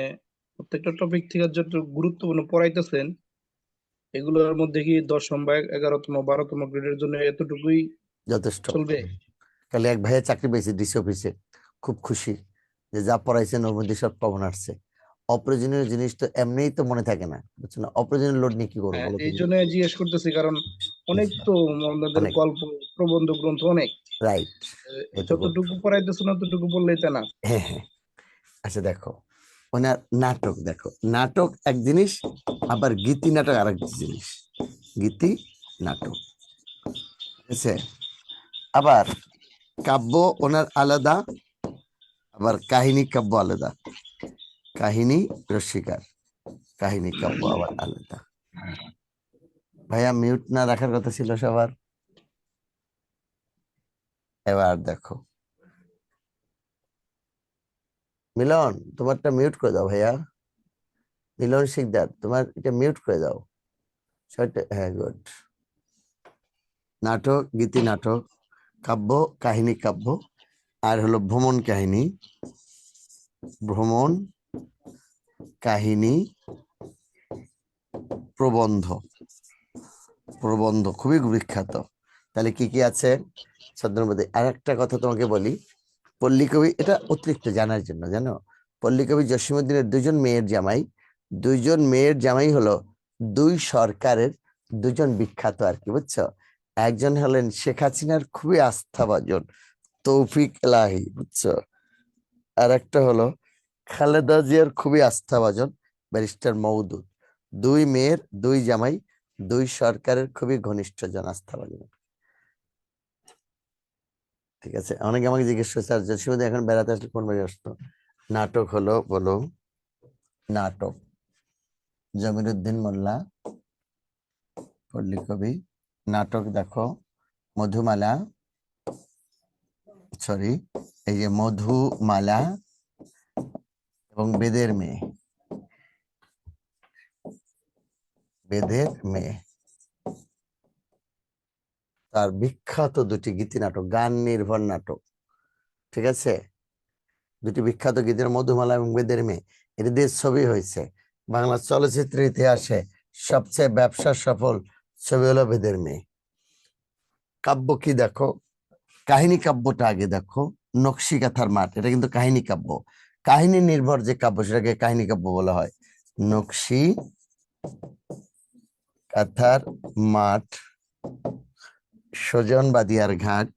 Speaker 4: প্রত্যেকটা টপিক থেকে যত গুরুত্বপূর্ণ পড়াইতেছেন, এগুলোর মধ্যে কি 10ম বা 11তম 12তম গ্রেডের জন্য এতটুকুই
Speaker 1: যথেষ্ট।
Speaker 4: চলবে?
Speaker 1: কালে এক ভাইয়া চাকরি পেয়েছে ডিসি অফিসে, খুব খুশি যে যা পড়াইছেন ওর মধ্যে সব পাবনা আসছে। অপ্রয়োজনীয় জিনিস তো এমনিই তো মনে থাকে না, বুঝছো না? অপ্রয়োজনীয় লোড নিয়ে কি করবো
Speaker 4: হ্যাঁ,
Speaker 1: বলো
Speaker 4: এই
Speaker 1: তুমি?
Speaker 4: জন্য জিজ্ঞেস করতেছি, কারণ অনেক তো আমাদের
Speaker 1: অনেক,
Speaker 4: গল্প, প্রবন্ধ গ্রন্থ অনেক।
Speaker 1: রাইট, এটুকু।
Speaker 4: যতটুকু পড়াইতেছেন অতটুকু বললেই তা না।
Speaker 1: হ্যাঁ হ্যাঁ, আচ্ছা দেখো, ওনার নাটক দেখো, নাটক এক জিনিস, আবার গীতি নাটক আর এক জিনিস। গীতি নাটক, ঠিক আছে? আবার কাব্য ওনার আলাদা, আবার কাহিনী কাব্য আলাদা। কাহিনী রসিকার, কাহিনী কাব্য আবার আলাদা। ভাইয়া মিউট না রাখার কথা ছিল সবার। এবার দেখো, মিলন তোমারটা মিউট করে দাও ভাইয়া। মিলন শিকদার, তোমার এটা মিউট করে দাও। হ্যাঁ, গুড। নাটক, গীতি নাটক, কাব্য, কাহিনী কাব্য, আর হলো ভ্রমণ কাহিনী। ভ্রমণ কাহিনী, প্রবন্ধ। প্রবন্ধ খুবই বিখ্যাত। তাহলে কি কি আছে ছদ্মের মধ্যে? আর একটা কথা তোমাকে বলি, পল্লী কবি, এটা অতিরিক্ত জানার জন্য, জানো, পল্লী কবি জসীমউদ্দিনের দুইজন মেয়ের জামাই হলো দুই সরকারের দুজন বিখ্যাত আর কি, বুঝছো? একজন হলেন শেখ হাসিনার খুবই আস্থাভাজন তৌফিক এলাহি, বুঝছো? আর একটা হলো খালেদা জিয়ার খুবই আস্থাভাজন ব্যারিস্টার মওদুদ। দুই মেয়ের দুই জামাই, দুই সরকারের খুবই ঘনিষ্ঠ জন, আস্থাভাজন। ঠিক আছে, অনেকে আমাকে জিজ্ঞেস করছে আর জসীমউদ্দিন এখন বেড়াতে আসলে কোন বাড়ি আসতো? নাটক হলো, বলো, নাটক জমিরুদ্দিন মোল্লা পল্লী কবি। নাটক দেখো, মধুমালা, সরি, এই যে মধুমালা এবং বেদের মেয়ে। বেদের মেয়ে তার বিখ্যাত দুটি গীতি নাটক, গান নির্ভর নাটক। ঠিক আছে, দুটি বিখ্যাত গীতের, মধুমালা এবং বেদের মেয়ে, এটা দিয়ে ছবি হয়েছে। বাংলা চলচ্চিত্রের ইতিহাসে সবচেয়ে ব্যবসা সফল ছবি হলো বেদের মেয়ে। কাব্য কি দেখো, কাহিনী কাব্যটা আগে দেখো, নকশিকাঁথার মাঠ, এটা কিন্তু কাহিনী কাব্য। কাহিনী নির্ভর যে কাব্য সেটাকে কাহিনী কাব্য বলা হয়। নকশি কাঁথার মাঠ, সজন বাদিয়ার ঘাট,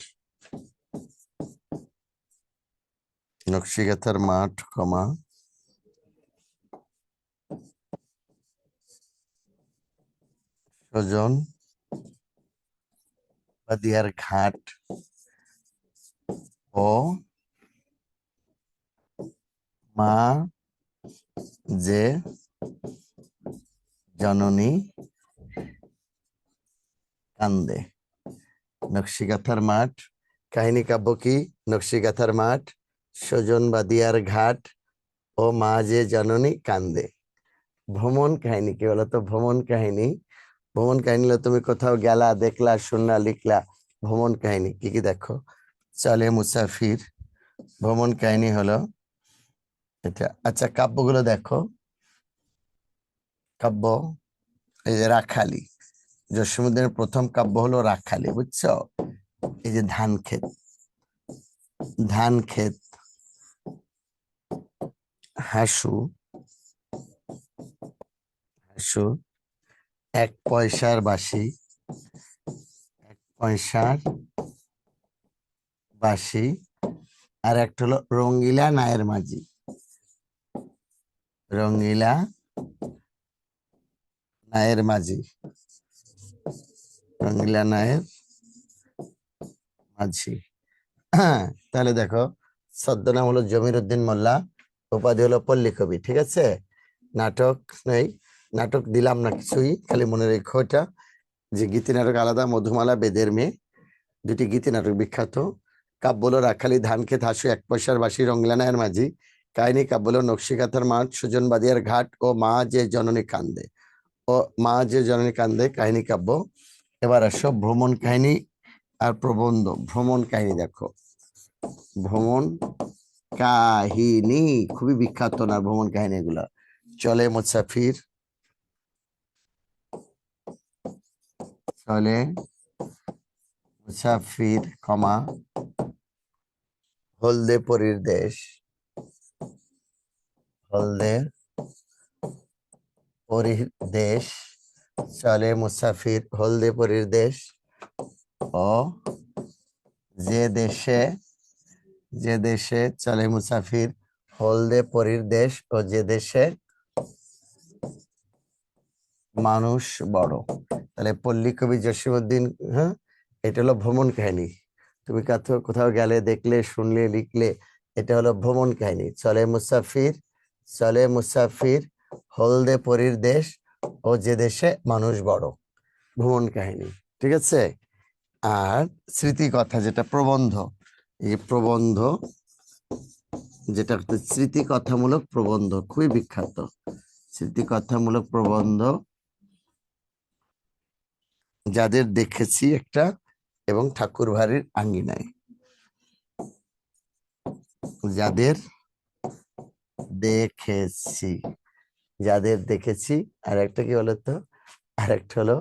Speaker 1: নকশিকাঁথার মাঠ, সজন বাদিয়ার ঘাট ও মা যে জননী কান্দে। নকশিকাঁথার মাঠ, কাহিনী কাব্য কি? নকশিকাঁথার মাঠ, সজন বাদিয়ার ঘাট ও মা যে জননী কান্দে। ভ্রমণ কাহিনী কি বলতো? ভ্রমণ কাহিনী হলো তুমি কোথাও গেলা, দেখলা, শুনলা, লিখলা, ভ্রমণ কাহিনী কি কি দেখো, চলে মুসাফির, ভ্রমণ কাহিনী হলো এটা। আচ্ছা, কাব্যগুলো দেখো, কাব্য, এই যে রাখালি, জসীমউদ্দিনের প্রথম কাব্য হলো রাখালি, বুঝছো? এই যে ধান ক্ষেত, হাসু, এক পয়সার বাঁশি, পয়সার বাঁশি, আর একটা হলো রঙ্গিলা নায়ের মাঝি, রঙ্গিলা নায়ের মাঝি, রঙ্গিলা নায়ের মাঝি। তাহলে দেখো, ছদ্মনাম হলো জমিরুদ্দিন মোল্লা, উপাধি হলো পল্লী কবি। ঠিক আছে, নাটক নেই, নাটক দিলাম না কিছুই, খালি মনে রেখো এটা, যে গীতি নাটক আলাদা, মধুমালা, বেদের মেয়ে, দুটি গীতি নাটক বিখ্যাত। কাব্য হলো রাখালি, ধান ক্ষেত, হাসু, এক পয়সার বাঁশি, রঙ্গিলা নায়ের মাঝি। কাহিনী কাব্য হলো নকশিকাঁথার মাঠ, সুজন বাদিয়ার ঘাট ও মা যে জননী কান্দে। কাহিনী কাব্য। এবার আসো ভ্রমণ কাহিনী আর প্রবন্ধ। ভ্রমণ কাহিনী দেখো, ভ্রমণ কাহিনী খুবই বিখ্যাত না ভ্রমণ কাহিনী এগুলা? চলে মুসাফির, হলদে পরীর দেশ, চলে মুসাফির, হলদে পরীর দেশ ও যে দেশে চলে মুসাফির, হলদে পরীর দেশ ও যে দেশে মানুষ বড়। তাহলে পল্লী কবি জসীমউদ্দিন, হ্যাঁ, এটা হলো ভ্রমণ কাহিনী। তুমি কোথাও গেলে, দেখলে, শুনলে, লিখলে, এটা হলো ভ্রমণ কাহিনী। চলে মুসাফির, হলদে পরীর দেশ ও যে দেশে মানুষ বড়, ভ্রমণ কাহিনী। ঠিক আছে, আর স্মৃতি কথা যেটা প্রবন্ধ, এই প্রবন্ধ যেটা স্মৃতিকথামূলক প্রবন্ধ, খুবই বিখ্যাত স্মৃতিকথামূলক প্রবন্ধ, যাদের দেখেছি একটা এবং ঠাকুর বাড়ির আঙ্গিনায় যাদের দেখেছি, যাদের দেখেছি। আর একটা কি বলতো, আর একটা হলো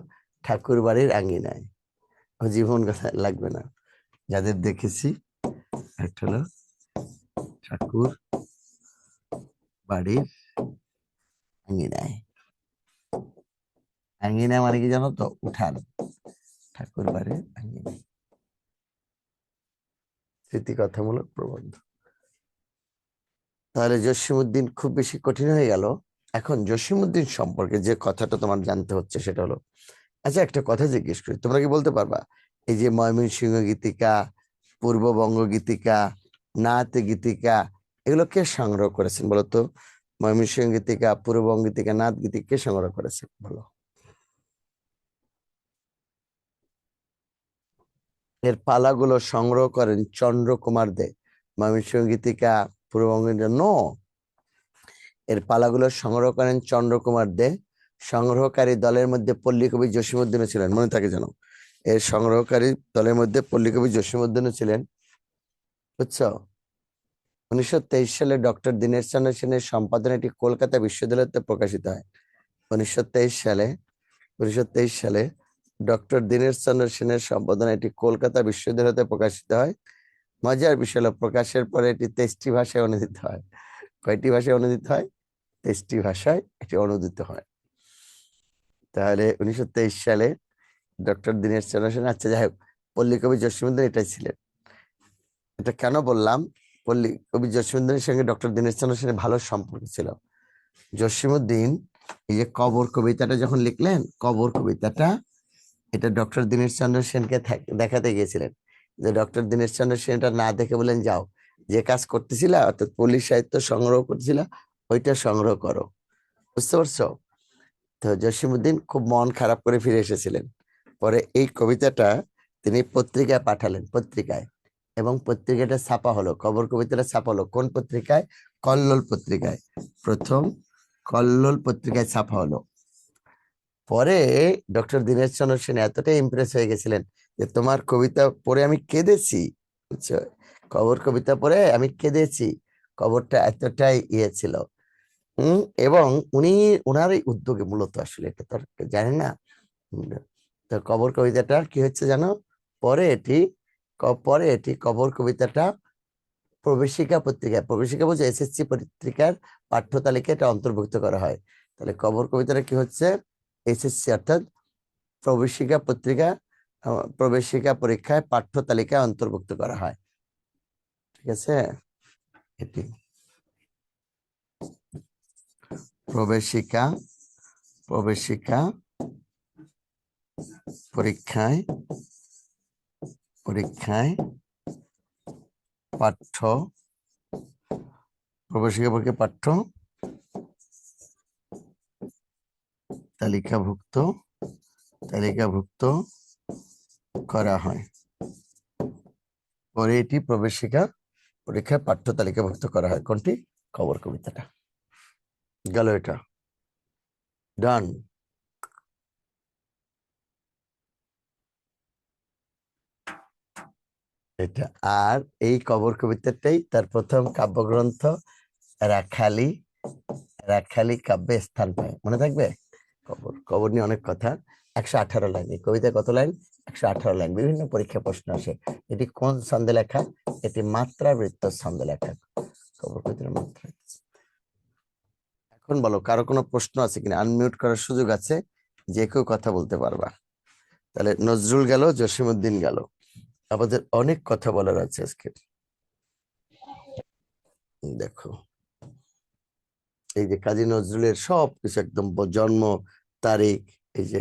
Speaker 1: ঠাকুর বাড়ির আঙ্গিনায়। জীবন কথা লাগবে না, যাদের দেখেছি। একটা হলো ঠাকুর বাড়ির আঙ্গিনায়। আঙ্গিনা মানে কি জানো তো? উঠান। ঠাকুর বাড়ির আঙ্গিনায় স্মৃতিকথামূলক প্রবন্ধ। তাহলে জসীমউদ্দিন খুব বেশি কঠিন হয়ে গেল। এখন জসীমউদ্দিন সম্পর্কে যে কথাটা তোমার জানতে হচ্ছে সেটা হলো, আচ্ছা একটা কথা জিজ্ঞেস করি, তোমরা কি বলতে পারবা এই যে ময়মনসিংহ গীতিকা, পূর্ববঙ্গ গীতিকা, নাথ গীতিকা, এগুলো কে সংগ্রহ করেছেন বলো তো? ময়মনসিংহ গীতিকা, পূর্ববঙ্গ গীতিকা, নাথ গীতিকা কে সংগ্রহ করেছেন বলো? এর পালাগুলো সংগ্রহ করেন চন্দ্রকুমার দে। ময়মনসিংহ গীতিকা, পূর্ববঙ্গের জন্য এর পালাগুলো সংগ্রহ করেন চন্দ্রকুমার দে। সংগ্রহকারী দলের মধ্যে পল্লীকবি জসীমউদ্দিনও ছিলেন, মনে থাকে যেন। এর সংগ্রহকারী দলের মধ্যে পল্লীকবি জসীমউদ্দিনও ছিলেন, বুঝছো? 1923 সালে ডক্টর দীনেশ চন্দ্র সেনের সম্পাদনায় এটি কলকাতা বিশ্ববিদ্যালয়তে প্রকাশিত হয়। 1923 সালে ডক্টর দীনেশ চন্দ্র সেনের সম্পাদনায় এটি কলকাতা বিশ্ববিদ্যালয়তে প্রকাশিত হয়। মজার বিষয় হলো প্রকাশের পরে এটি 23টি ভাষায় অনুদিত হয়। কয়টি ভাষায় অনুদিত হয়? 23টি ভাষায় এটি অনুদিত হয়। তাহলে 1923 সালে ডক্টর দীনেশ চন্দ্র সেন, আচ্ছা যাই হোক, পল্লীকবি জসীমউদ্দিন এটাই ছিলেন। এটা কেন বললাম? পল্লীকবি জসীমউদ্দিনের সঙ্গে ডক্টর দীনেশ চন্দ্র সেনের ভালো সম্পর্ক ছিল। জসীমউদ্দিন এই যে কবর কবিতাটা যখন লিখলেন, কবর কবিতাটা এটা ডক্টর দীনেশ চন্দ্র সেনকে দেখাতে গিয়েছিলেন, যে ডক্টর দীনেশ চন্দ্র সেন এটা না দেখে বলেন, যাও যে কাজ করতেছিলা, অর্থাৎ পল্লী সাহিত্য সংগ্রহ করতেছিলা, ওইটা সংগ্রহ করো। বুঝতে পারছো? তো জসীমউদ্দিন খুব মন খারাপ করে ফিরে এসেছিলেন। পরে এই কবিতাটা তিনি পত্রিকায় পাঠালেন, পত্রিকায়, এবং পত্রিকাটা ছাপা হলো, কবর কবিতাটা ছাপা হলো কোন পত্রিকায়? কল্লোল পত্রিকায়। প্রথম কল্লোল পত্রিকায় ছাপা হলো। পরে ডক্টর দীনেশ চন্দ্র সেন এতটাই ইমপ্রেস হয়ে গেছিলেন যে তোমার কবিতা পড়ে আমি কেঁদেছি, বুঝছো? কবর কবিতা পড়ে আমি কেঁদেছি। কবরটা এতটাই ইয়ে ছিল। এবং উনি ওনার এই উদ্যোগে মূলত, আসলে এটা তো আর জানি না। তো কবর কবিতাটা কি হচ্ছে জানো? পরে এটি কবর কবিতাটা প্রবেশিকা পত্রিকায়, প্রবেশিকা বলছে এসএসসি পত্রিকার পাঠ্য তালিকায় এটা অন্তর্ভুক্ত করা হয়। তাহলে কবর কবিতাটা কি হচ্ছে? এসএসসি অর্থাৎ প্রবেশিকা পত্রিকা, প্রবেশিকা পরীক্ষায় পাঠ্য তালিকায় অন্তর্ভুক্ত করা হয়। ঠিক আছে, এটি প্রবেশিকা, প্রবেশিকা পরীক্ষায় পাঠ্য, প্রবেশিকা পরীক্ষায় পাঠ্য তালিকাভুক্ত করা হয়। পরে এটি প্রবেশিকা পরীক্ষায় পাঠ্য তালিকাভুক্ত করা হয়। কোনটি? কবর কবিতাটা। গেল এটা, ডান। এটা, আর এই কবর কবিতাটাই তার প্রথম কাব্যগ্রন্থ রাখালি কাব্যে স্থান পায়। মনে থাকবে? কবর নিয়ে অনেক কথা। 118 লাইন, এই কবিতা কত লাইন? 118 লাইন। বিভিন্ন পরীক্ষা প্রশ্ন আসে, এটি কোন ছন্দে লেখা? এটি মাত্রাবৃত্ত ছন্দে লেখা, কবর কবিতার মাত্রা। এখন বলো, কারো কোনো প্রশ্ন আছে কিনা? আনমিউট করার সুযোগ আছে, যে কেউ কথা বলতে পারবা। তাহলে নজরুল গেল, জসীমউদ্দিন গেল, আমাদের অনেক কথা বলার আছে আজকে। দেখো, এই যে কাজী নজরুলের সবকিছু একদম জন্ম তারিখ। এই যে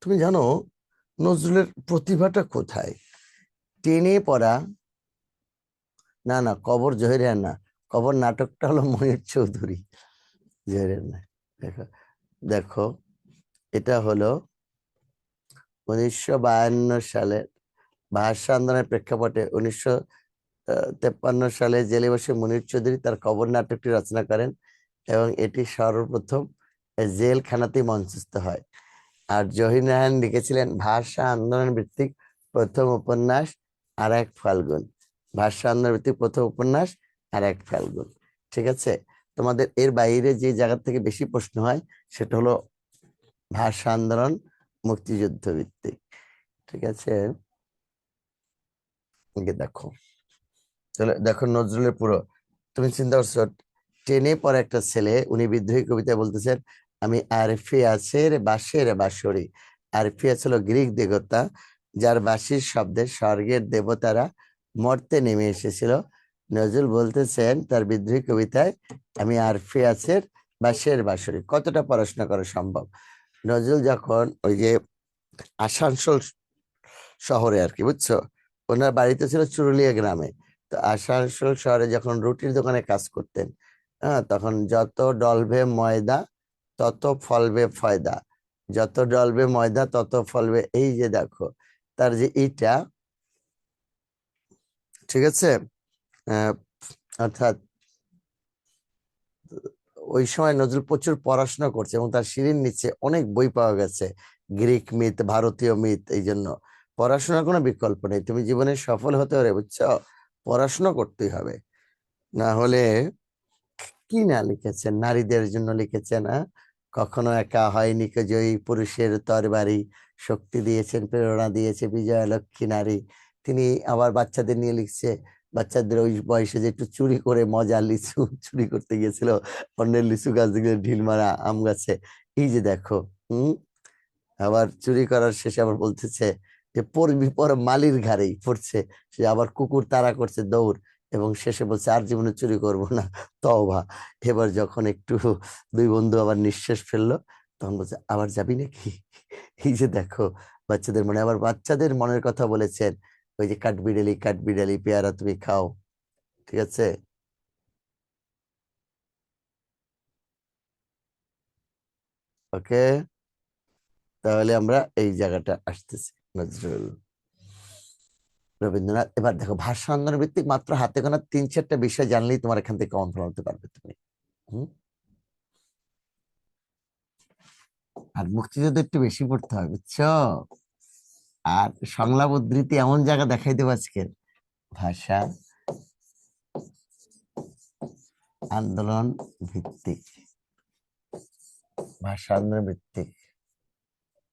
Speaker 1: তুমি জানো নজরুলের প্রতিভাটা কোথায়? টেনে পড়া। না না, কবর জহিরিয়ার না, কবর নাটকটা হলো মনির চৌধুরী, জহিরিয়ার না। দেখো দেখো, এটা হলো 1952 সালের ভাষা আন্দোলনের প্রেক্ষাপটে 1953 সালে জেলে বসে মনির চৌধুরী তার কবর নাটকটি রচনা করেন, এবং এটি সর্বপ্রথম জেলখানাতেই মঞ্চস্থ হয়। আর জহির রায়হান লিখেছিলেন ভাষা আন্দোলন ভিত্তিক প্রথম উপন্যাস আর এক ফাল্গুন, ভাষা আন্দোলন ভিত্তিক প্রথম উপন্যাস আর এক ফাল্গুন। ঠিক আছে, তোমাদের এর বাইরে যে জায়গা থেকে বেশি প্রশ্ন হয় সেটা হলো ভাষা আন্দোলন মুক্তিযুদ্ধ ভিত্তিক। ঠিক আছে, দেখো, তাহলে দেখো নজরুলের পুরো, তুমি চিন্তা করছো, টেনে পড়ে একটা ছেলে, উনি বিদ্রোহী কবিতায় বলতেছেন, আমি আরফিয়াসের বাঁশের বাঁশরি। আরফিয়াস হলো গ্রিক দেবতা, যার বাঁশির শব্দে স্বর্গের দেবতারা মর্তে নেমে এসেছিল। নজরুল বলতেছেন তার বিদ্রোহী কবিতায়, আমি আরফিয়াসের বাঁশের বাঁশরি। কতটা পড়াশোনা করা সম্ভব? নজরুল যখন ওই যে আসানসোল শহরে আর কি, বুঝছো, ওনার বাড়িতে ছিল চুরুলিয়া গ্রামে। তো আসানসোল শহরে যখন রুটির দোকানে কাজ করতেন, হ্যাঁ, তখন যত ডলবে ময়দা তত ফলবে ফয়দা, যত ডলবে ময়দা তত ফলবে, এই যে দেখো তার যে এইটা, ঠিক আছে, আহ, অর্থাৎ ওই সময় নজরুল প্রচুর পড়াশোনা করছে এবং তার সিঁড়ির নিচে অনেক বই পাওয়া গেছে, গ্রিক মিথ, ভারতীয় মিথ। এই জন্য পড়াশোনার কোনো বিকল্প নেই, তুমি জীবনে সফল হতে পারে, বুঝছো, পড়াশোনা করতেই হবে। না হলে, কি না লিখেছেন, নারীদের জন্য লিখেছেন, কখনো একা হয়নি কে জয়ী, পুরুষের তরবারি, শক্তি দিয়েছেন, প্রেরণা দিয়েছে বিজয়া লক্ষ্মী নারী। তিনি আবার বাচ্চাদের নিয়ে লিখছে, বাচ্চাদের ওই বয়সে যে একটু চুরি করে মজা লিচু চুরি করতে গিয়েছিল অন্যের লিচু গাছ থেকে ঢিল মারা আম গাছে। এই যে দেখো, আবার চুরি করার শেষে আবার বলতেছে যে পড়বি পর মালির ঘাড়েই পড়ছে, সে আবার কুকুর তাড়া করছে দৌড়, এবং শেষে বলছে আর জীবনে চুরি করব না, তওবা। এবার যখন একটু দুই বন্ধু আবার নিঃশ্বাস ফেললো, তখন বলছে আবার যাবি নাকি। এই যে দেখো, বাচ্চাদের মনে, আবার বাচ্চাদের মনের কথা বলেছেন, ওই যে কাঠবিড়ালি পেয়ারা তুমি খাও। ঠিক আছে, ওকে, তাহলে আমরা এই জায়গাটা আসতেছি। নজরুল, রবীন্দ্রনাথ। এবার দেখো, ভাষা আন্দোলন ভিত্তিক মাত্র হাতে গোনা 3-4টা বিষয় জানলেই তোমার এখান থেকে কমন হতে পারবে তুমি। হুম, আর মুক্তিযুদ্ধ একটু বেশি পড়তে হবে, বুঝছো। আর সংলাপ উদ্ধৃতি এমন জায়গা দেখাই দেবো আজকে, ভাষা আন্দোলন ভিত্তিক, ভাষা আন্দোলন ভিত্তিক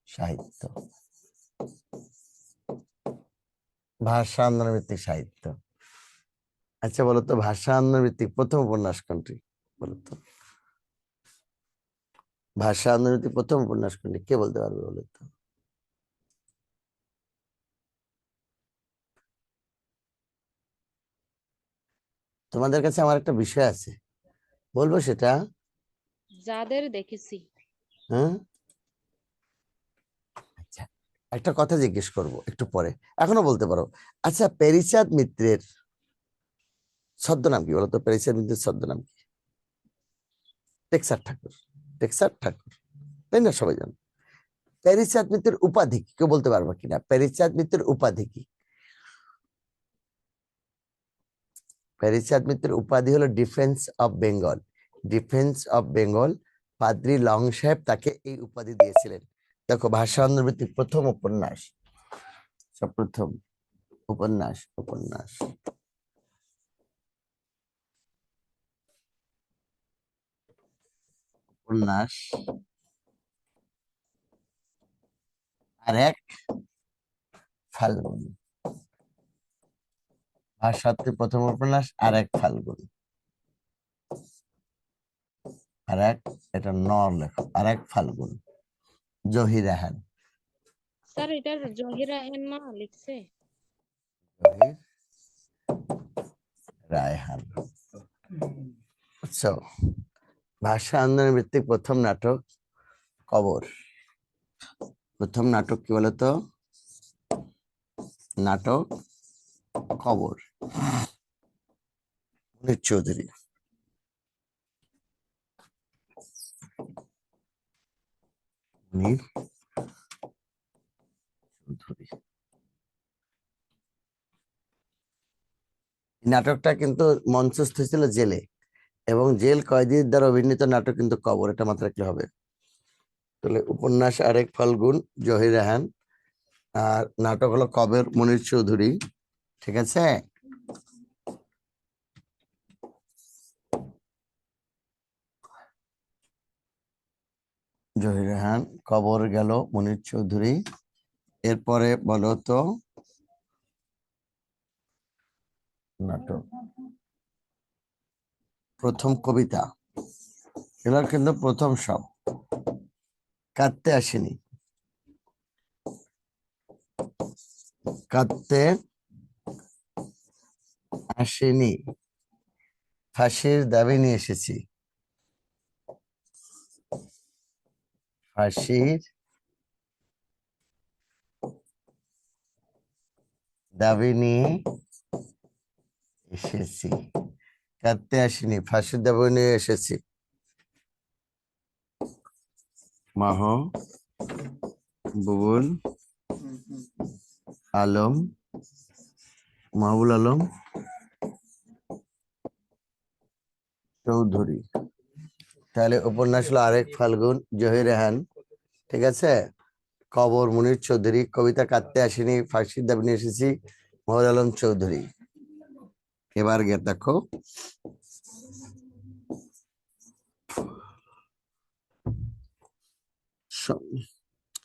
Speaker 1: সাহিত্য, ভাষা আন্দোলন ভিত্তিক সাহিত্য। আচ্ছা বলতো, ভাষা আন্দোলন ভিত্তিক প্রথম উপন্যাস কোনটি? বলতো, ভাষা আন্দোলন ভিত্তিক প্রথম উপন্যাস কোনটি, কে বলতে পারবে বলতো? তোমাদের কাছে আমার একটা বিষয় আছে, বলবো সেটা?
Speaker 2: যাদের দেখেছি।
Speaker 1: হ্যাঁ, আচ্ছা, একটা কথা জিজ্ঞেস করব একটু পরে, এখনো বলতে পারো। আচ্ছা, প্যারীচাঁদ মিত্রের ছদ্মনাম কি বলতো? প্যারীচাঁদ মিত্রের ছদ্মনাম কি? টেক্সার ঠাকুর, টেক্সার ঠাকুর, তাই না, সবাই জানো। প্যারীচাঁদ মিত্রের উপাধি কি, কেউ বলতে পারবা কিনা? প্যারীচাঁদ মিত্রের উপাধি কি? প্যারীচাঁদ মিত্রের উপাধি হলো defence of Bengal. Defence of Bengal, পাদ্রী লং সাহেব তাকে এই উপাধি দিয়েছিলেন। দেখো, ভাষা আন্দোলন ভিত্তিক প্রথম উপন্যাস, প্রথম উপন্যাস, উপন্যাস, উপন্যাস আর এক ফাল্গুন। ভাষাতে প্রথম উপন্যাস আর এক ফাল্গুন, আর এক, এটা নর লেখো, আর এক ফাল্গুন, জহির রায়হান।
Speaker 2: স্যার এটা জহির রায়হান না লিখছে?
Speaker 1: জহির রায়হান, বুঝছো। ভাষা আন্দোলন ভিত্তিক প্রথম নাটক কবর। প্রথম নাটক কি বলতো? নাটক কবর, মুনীর চৌধুরী। মুনীর চৌধুরী, এই নাটকটা কিন্তু মঞ্চস্থ ছিল জেলে, এবং জেল কয়েদির দ্বারা অভিনীত নাটক কিন্তু কবর, এটা মাত্র রাখলে হবে। তাহলে উপন্যাস আরেক ফাল্গুন, জহির রায়হান, আর নাটক হলো কবর মনির চৌধুরী, ঠিক আছে। জহির রায়হান, কবর গেল মনির চৌধুরী। এরপরে বলো তো নাটক, প্রথম কবিতা, এগুলোর কিন্তু প্রথম সব কাঁদতে আসেনি, কাঁদতে আসেনি, ফাঁসির দাবি নিয়ে এসেছি, ফাঁসির দাবি নিয়ে এসেছি, কাঁদতে আসিনি, ফাঁসির দাবি নিয়ে এসেছি। মাহ বুবুল আলম, মাহবুল আলম চৌধুরী। তাহলে উপন্যাস হলো আরেক ফাল্গুন, জহির রেহান, ঠিক আছে। কবর মুনির চৌধুরী, কবিতা কাঁদতে আসিনি, ফাঁসির দাবি নিয়ে এসেছি, মাহবুল আলম চৌধুরী। এবার গিয়ে দেখো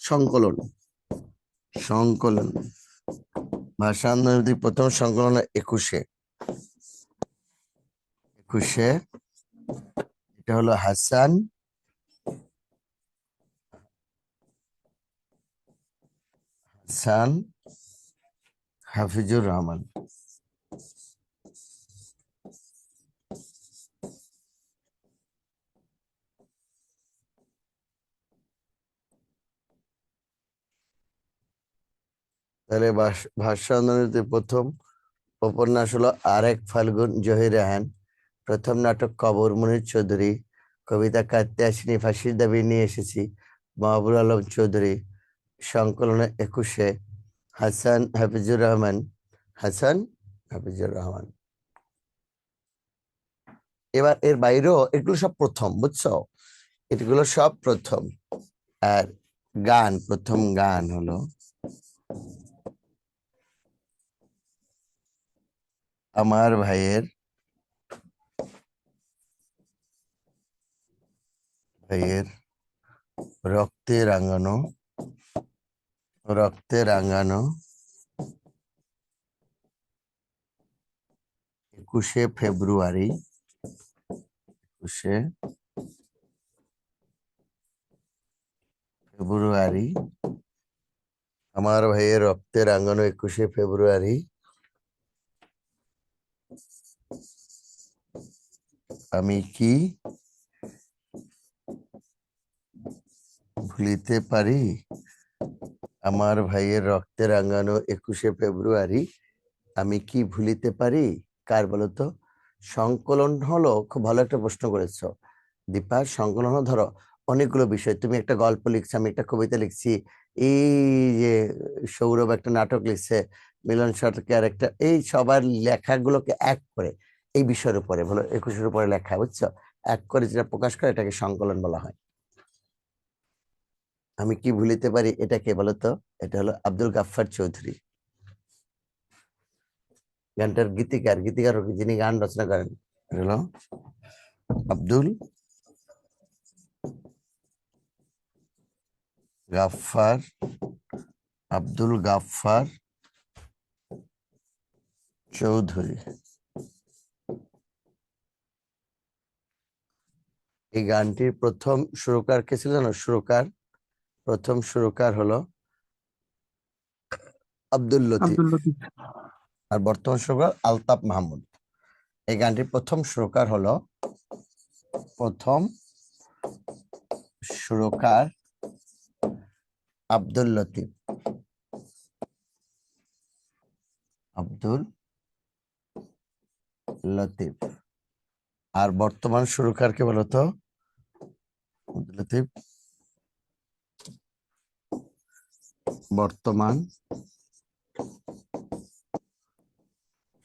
Speaker 1: সংকলন, সংকলন, ভাষা আন্দোলনের প্রথম সংকলন 21-এ, এটা হলো হাসান হাফিজুর রহমান। তাহলে ভাষা আন্দোলনের প্রথম উপন্যাস হলো আরেক ফাল্গুন, জহির রেহান। প্রথম নাটক কবর মুনির চৌধুরী, কবিতা কাঁদতে আসিনি, ফাঁসির দাবি নিয়ে এসেছি, মাহবুব আলম চৌধুরী। সংকলনে 21-এ, হাসান হাফিজুর রহমান, হাসান হাফিজুর রহমান। এবার এর বাইরেও এগুলো সব প্রথম, বুঝছো, এগুলো সব প্রথম। আর গান, প্রথম গান হলো আমার ভাইয়ের রক্তে রাঙানো, রক্তে রাঙানো 21শে ফেব্রুয়ারি, 21শে ফেব্রুয়ারি, আমার ভাইয়ের রক্তে রাঙানো 21শে ফেব্রুয়ারি। আমি কি ভুলিতে পারি, আমার ভাইয়ের রক্তে রাঙানো 21শে ফেব্রুয়ারি, আমি কি ভুলিতে পারি। কার বলতো? সংকলন হলো, খুব ভালো একটা প্রশ্ন করেছো দীপা। সংকলন হলো, ধরো অনেকগুলো বিষয়, তুমি একটা গল্প লিখছো, আমি একটা কবিতা লিখছি, এই যে সৌরভ একটা নাটক লিখছে, মিলন সরকার একটা, এই সবার লেখাগুলোকে এক করে এই বিষয়ের উপরে, বলো 21-এর উপরে লেখা, বুঝছো, এক করে যেটা প্রকাশ করে এটাকে সংকলন বলা হয়। আমি কি ভুলিতে পারি, এটা কে বলতো? এটা হলো আব্দুল গাফফার চৌধুরী। গানটার গীতিকার যিনি গান রচনা করেন হলো আব্দুল গাফফার, আব্দুল গাফফার চৌধুরী। এই গানটির প্রথম সুরকার কে ছিল জানো? প্রথম সুরকার হলো আব্দুল লতিফ, আর বর্তমান সুরকার আলতাফ মাহমুদ। এই গানটির প্রথম সুরকার হলো আব্দুল লতিফ, আব্দুল লতিফ। আর বর্তমান সুরকার কে বলতো? আব্দুল লতিফ বর্তমান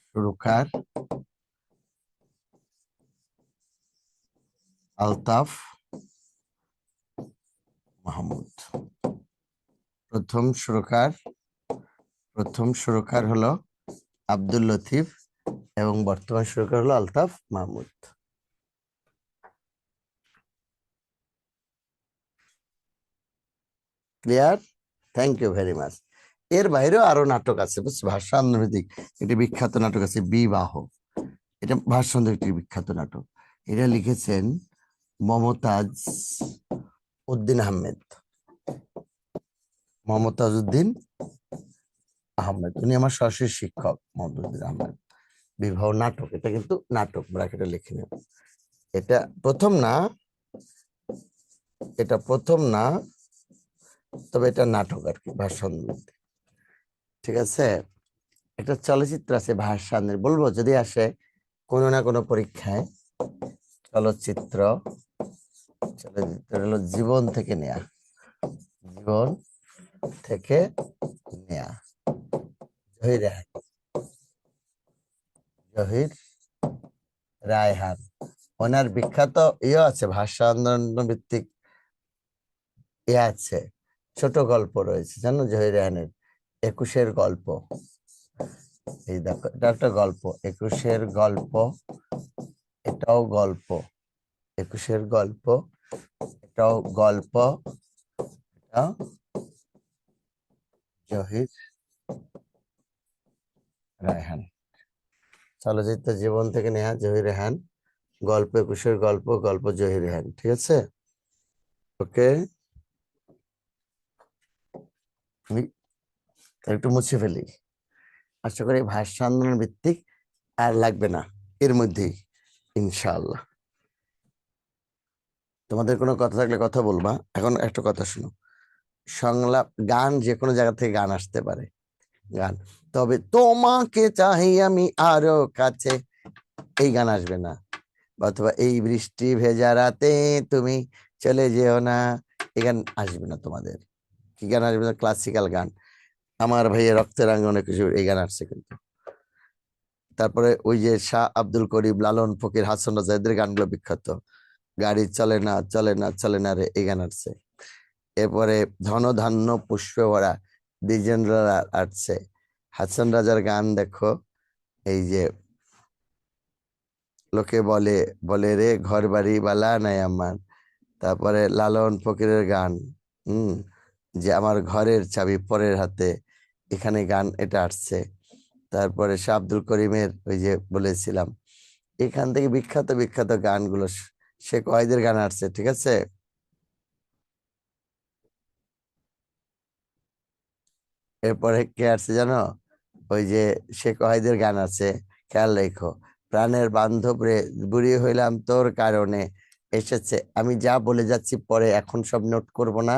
Speaker 1: সুরকার আলতাফ মাহমুদ। প্রথম সুরকার প্রথম সুরকার হলো আব্দুল লতিফ এবং বর্তমান সুরকার হলো Altaf Mahmud. Clear? Thank you very much. এর বাইরেও আরো নাটক আছে, বুঝছো, ভাষা আন্দোলনভিত্তিক একটি বিখ্যাত নাটক আছে বিবাহ। এটা ভাষা আন্দোলনের একটি বিখ্যাত নাটক। এটা লিখেছেন মমতাজ উদ্দিন আহমেদ। মমতাজ উদ্দিন আহমেদ, উনি আমার সরাসরি শিক্ষক। মমতাজ উদ্দিন আহমেদ, বিবাহ নাটক। এটা কিন্তু নাটক, ব্র্যাকেটে লিখে নেব। এটা প্রথম না, এটা প্রথম না, তবে এটা নাটক আর কি, ভাষা আন্দোলন। ঠিক আছে। একটা চলচ্চিত্র আছে ভাষা আন্দোলন, বলবো যদি আসে কোনো না কোনো পরীক্ষায়। চলচ্চিত্র, চলচ্চিত্র হলো জীবন থেকে নেয়া, জীবন থেকে নেয়া। জহির রায়হান, জহির রায়হান, ওনার বিখ্যাত ইয়ে আছে, ভাষা আন্দোলন ভিত্তিক ইয়ে আছে, ছোট গল্প রয়েছে, জানো জহির রায়হানের 21-এর গল্প। এই দেখো, এটা একটা গল্প, 21-এর গল্প, এটাও গল্প, 21-এর গল্প, এটাও গল্প, এটা জহির রায়হান। চলচ্চিত্র জীবন থেকে নেয়া, জহির রায়হান। গল্প 21-এর গল্প, গল্প জহির রায়হান। ঠিক আছে, ওকে। আমি একটু মুছে ফেলি, আশা করি ভাষা আন্দোলন ভিত্তিক আর লাগবে না এর মধ্যেই, ইনশাআল্লাহ। তোমাদের কোনো কথা থাকলে কথা বলবা। এখন একটা কথা শুনো, সংলাপ গান যে কোনো জায়গা থেকে গান আসতে পারে, গান। তবে তোমাকে চাই আমি আরো কাছে, এই গান আসবে না। অথবা এই বৃষ্টি ভেজা রাতে তুমি চলে যেও না, এই গান আসবে না তোমাদের। কি গান আসবে না? ক্লাসিক্যাল গান। আমার ভাইয়ের রক্তের আঙ্গনে কিছু, এই গান আসছে কিন্তু। তারপরে ওই যে শাহ আব্দুল করিম, লালন ফকির, হাসান রাজা, এদের গানগুলো বিখ্যাত। গাড়ি চলে না চলে না চলে না রে, এই গান আসছে। এরপরে ধন ধান্য পুষ্পে ভরা, দ্বিজেন্দ্র আসছে। হাসান রাজার গান দেখো, এই যে লোকে বলে বলে রে ঘর বাড়ি বালা নাই আমার। তারপরে লালন ফকিরের গান, যে আমার ঘরের চাবি পরের হাতে, এখানে গান এটা আসছে। তারপরে শাহ আব্দুল করিমের ওই যে বলেছিলাম, এখান থেকে বিখ্যাত বিখ্যাত গানগুলো, শেখ ওয়াহিদের গান আসছে। ঠিক আছে। এরপরে কে আসছে জানো? ওই যে শেখ ওয়াহিদের গান আছে, খেয়াল রেখো, প্রাণের বান্ধব রে বুড়ি হইলাম তোর কারণে, এসেছে। আমি যা বলে যাচ্ছি পরে, এখন সব নোট করব না,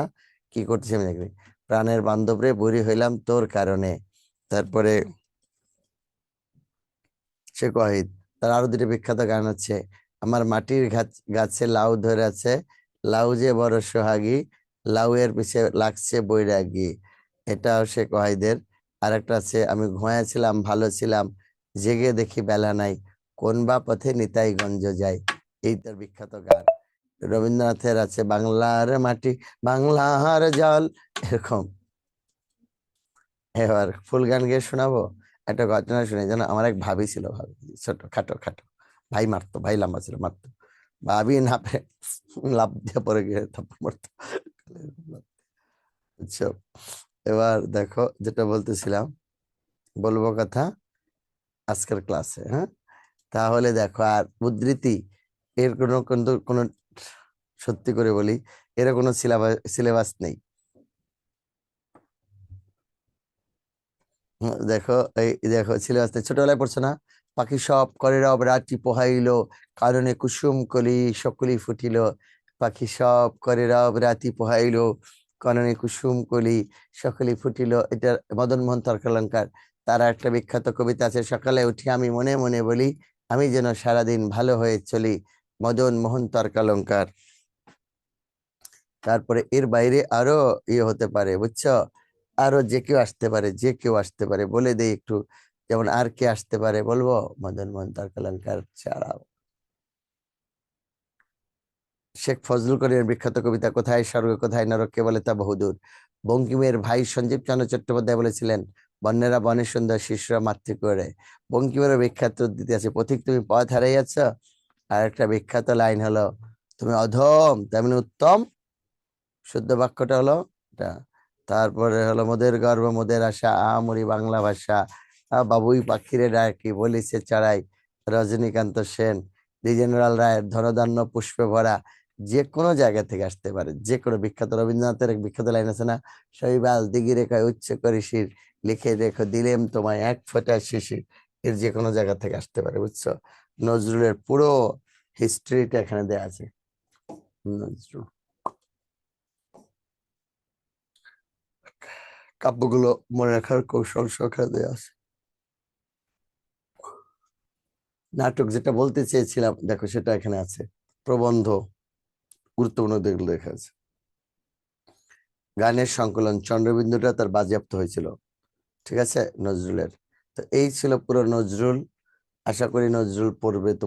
Speaker 1: কি করতেছি আমি দেখবি। প্রাণের বান্ধব রে বুড়ি হইলাম তোর কারণে। তারপরে শেখ ওয়াহিদ, তার আরো দুটো বিখ্যাত গান আছে, আমার মাটির গাছে লাউ ধরে আছে, লাউ যে বড় সোহাগী, লাউ এর পিছে লাগছে বৈরাগী, এটাও শেখ ওয়াহিদের। আর একটা আছে, আমি ঘুমাইছিলাম ভালো ছিলাম, জেগে দেখি বেলা নাই, কোন বা পথে নিতাইগঞ্জ যাই, এই তার বিখ্যাত গান। রবীন্দ্রনাথের আছে, বাংলার মাটি বাংলার জল, এরকম। এবার ফুল গান গিয়ে শোনাবো। একটা ঘটনা শুনে, যেন আমার এক ভাবি ছিল, ভাবি ছোট খাটো খাটো, ভাই মারতো, ভাই লম্বা ছিল, মারতো, ভাবি না পেরে লাফ দিয়ে পরে গিয়ে থাপ্পড় মারতো। বুঝছো? এবার দেখো, যেটা বলতেছিলাম, বলবো কথা আজকের ক্লাসে, হ্যাঁ। তাহলে দেখো, আর উদ্ধৃতি, এর কোনো কিন্তু কোনো, সত্যি করে বলি, এর কোনো সিলেবাস নেই। দেখো, এই দেখো সিলেবাস ছোটবেলায় পড়ছো না? পাখি সব করে রব রাত্রি পোহাইল, কারণে কুসুম কলি সকলি ফুটিল, পাখি সব করে রব রাতি পোহাইল, কারণে কুসুম কলি সকলি ফুটিল। এটা মদন মোহন তর্কালঙ্কার। তার একটা বিখ্যাত কবিতা আছে, সকালে উঠি আমি মনে মনে বলি, আমি যেন সারাদিন ভালো হয়ে চলি, মদন মোহন তর্কালঙ্কার। তারপরে এর বাইরে আরো ইয়ে হতে পারে, বুঝছো, আরো যে কেউ আসতে পারে, যে কেউ আসতে পারে, বলে দেই একটু। যেমন আর কে আসতে পারে বলবো? মদন মোহন তর্কালঙ্কার ছাড়াও শেখ ফজলুল করিমের বিখ্যাত কবিতা, কোথায় স্বর্গ কোথায় নরক কে বলে তা বহুদূর। বঙ্কিমের ভাই সঞ্জীব চন্দ্র চট্টোপাধ্যায় বলেছিলেন, বন্যেরা বনে সুন্দর, শিশুরা মাতৃ করে। বঙ্কিমেরও বিখ্যাত উদ্ধৃতি আছে, পথিক তুমি পথ হারাইয়াছ। আর একটা বিখ্যাত লাইন হলো, তুমি অধম তেমনি উত্তম। শুদ্ধ বাক্যটা হলো এটা। তারপরে হলো, মোদের গর্ব মোদের আশা, আহামরি বাংলা ভাষা। বাবুই পাখিরে ডাকি বলিছে চড়াই, রজনীকান্ত সেন। দ্বিজেন্দ্রলাল রায়ের ধনধান্য পুষ্পে ভরা। যে কোনো জায়গা থেকে আসতে পারে, যে কোনো বিখ্যাত রবীন্দ্রনাথের এক বিখ্যাত লাইন আছে না, শৈবাল দিগি রেখায় উচ্চ করি শির, লিখে রেখো দিলেম তোমায় এক ফোঁটা শিশির। এর যে কোনো জায়গা থেকে আসতে পারে, বুঝছো? নজরুলের পুরো হিস্ট্রিটা এখানে দেয়া আছে। নজরুল কাব্যগুলো মনে রাখার কৌশল সহকারে দেয়া আছে। নাটক যেটা বলতে চেয়েছিলাম, দেখো সেটা এখানে আছে। প্রবন্ধ গুরুত্বপূর্ণ দিকগুলো লেখা আছে। গানের সংকলন চন্দ্রবিন্দুটা তার বাজেয়াপ্ত হয়েছিল, ঠিক আছে, নজরুলের। তো এই ছিল পুরো নজরুল। আশা করি নজরুল পড়বে তো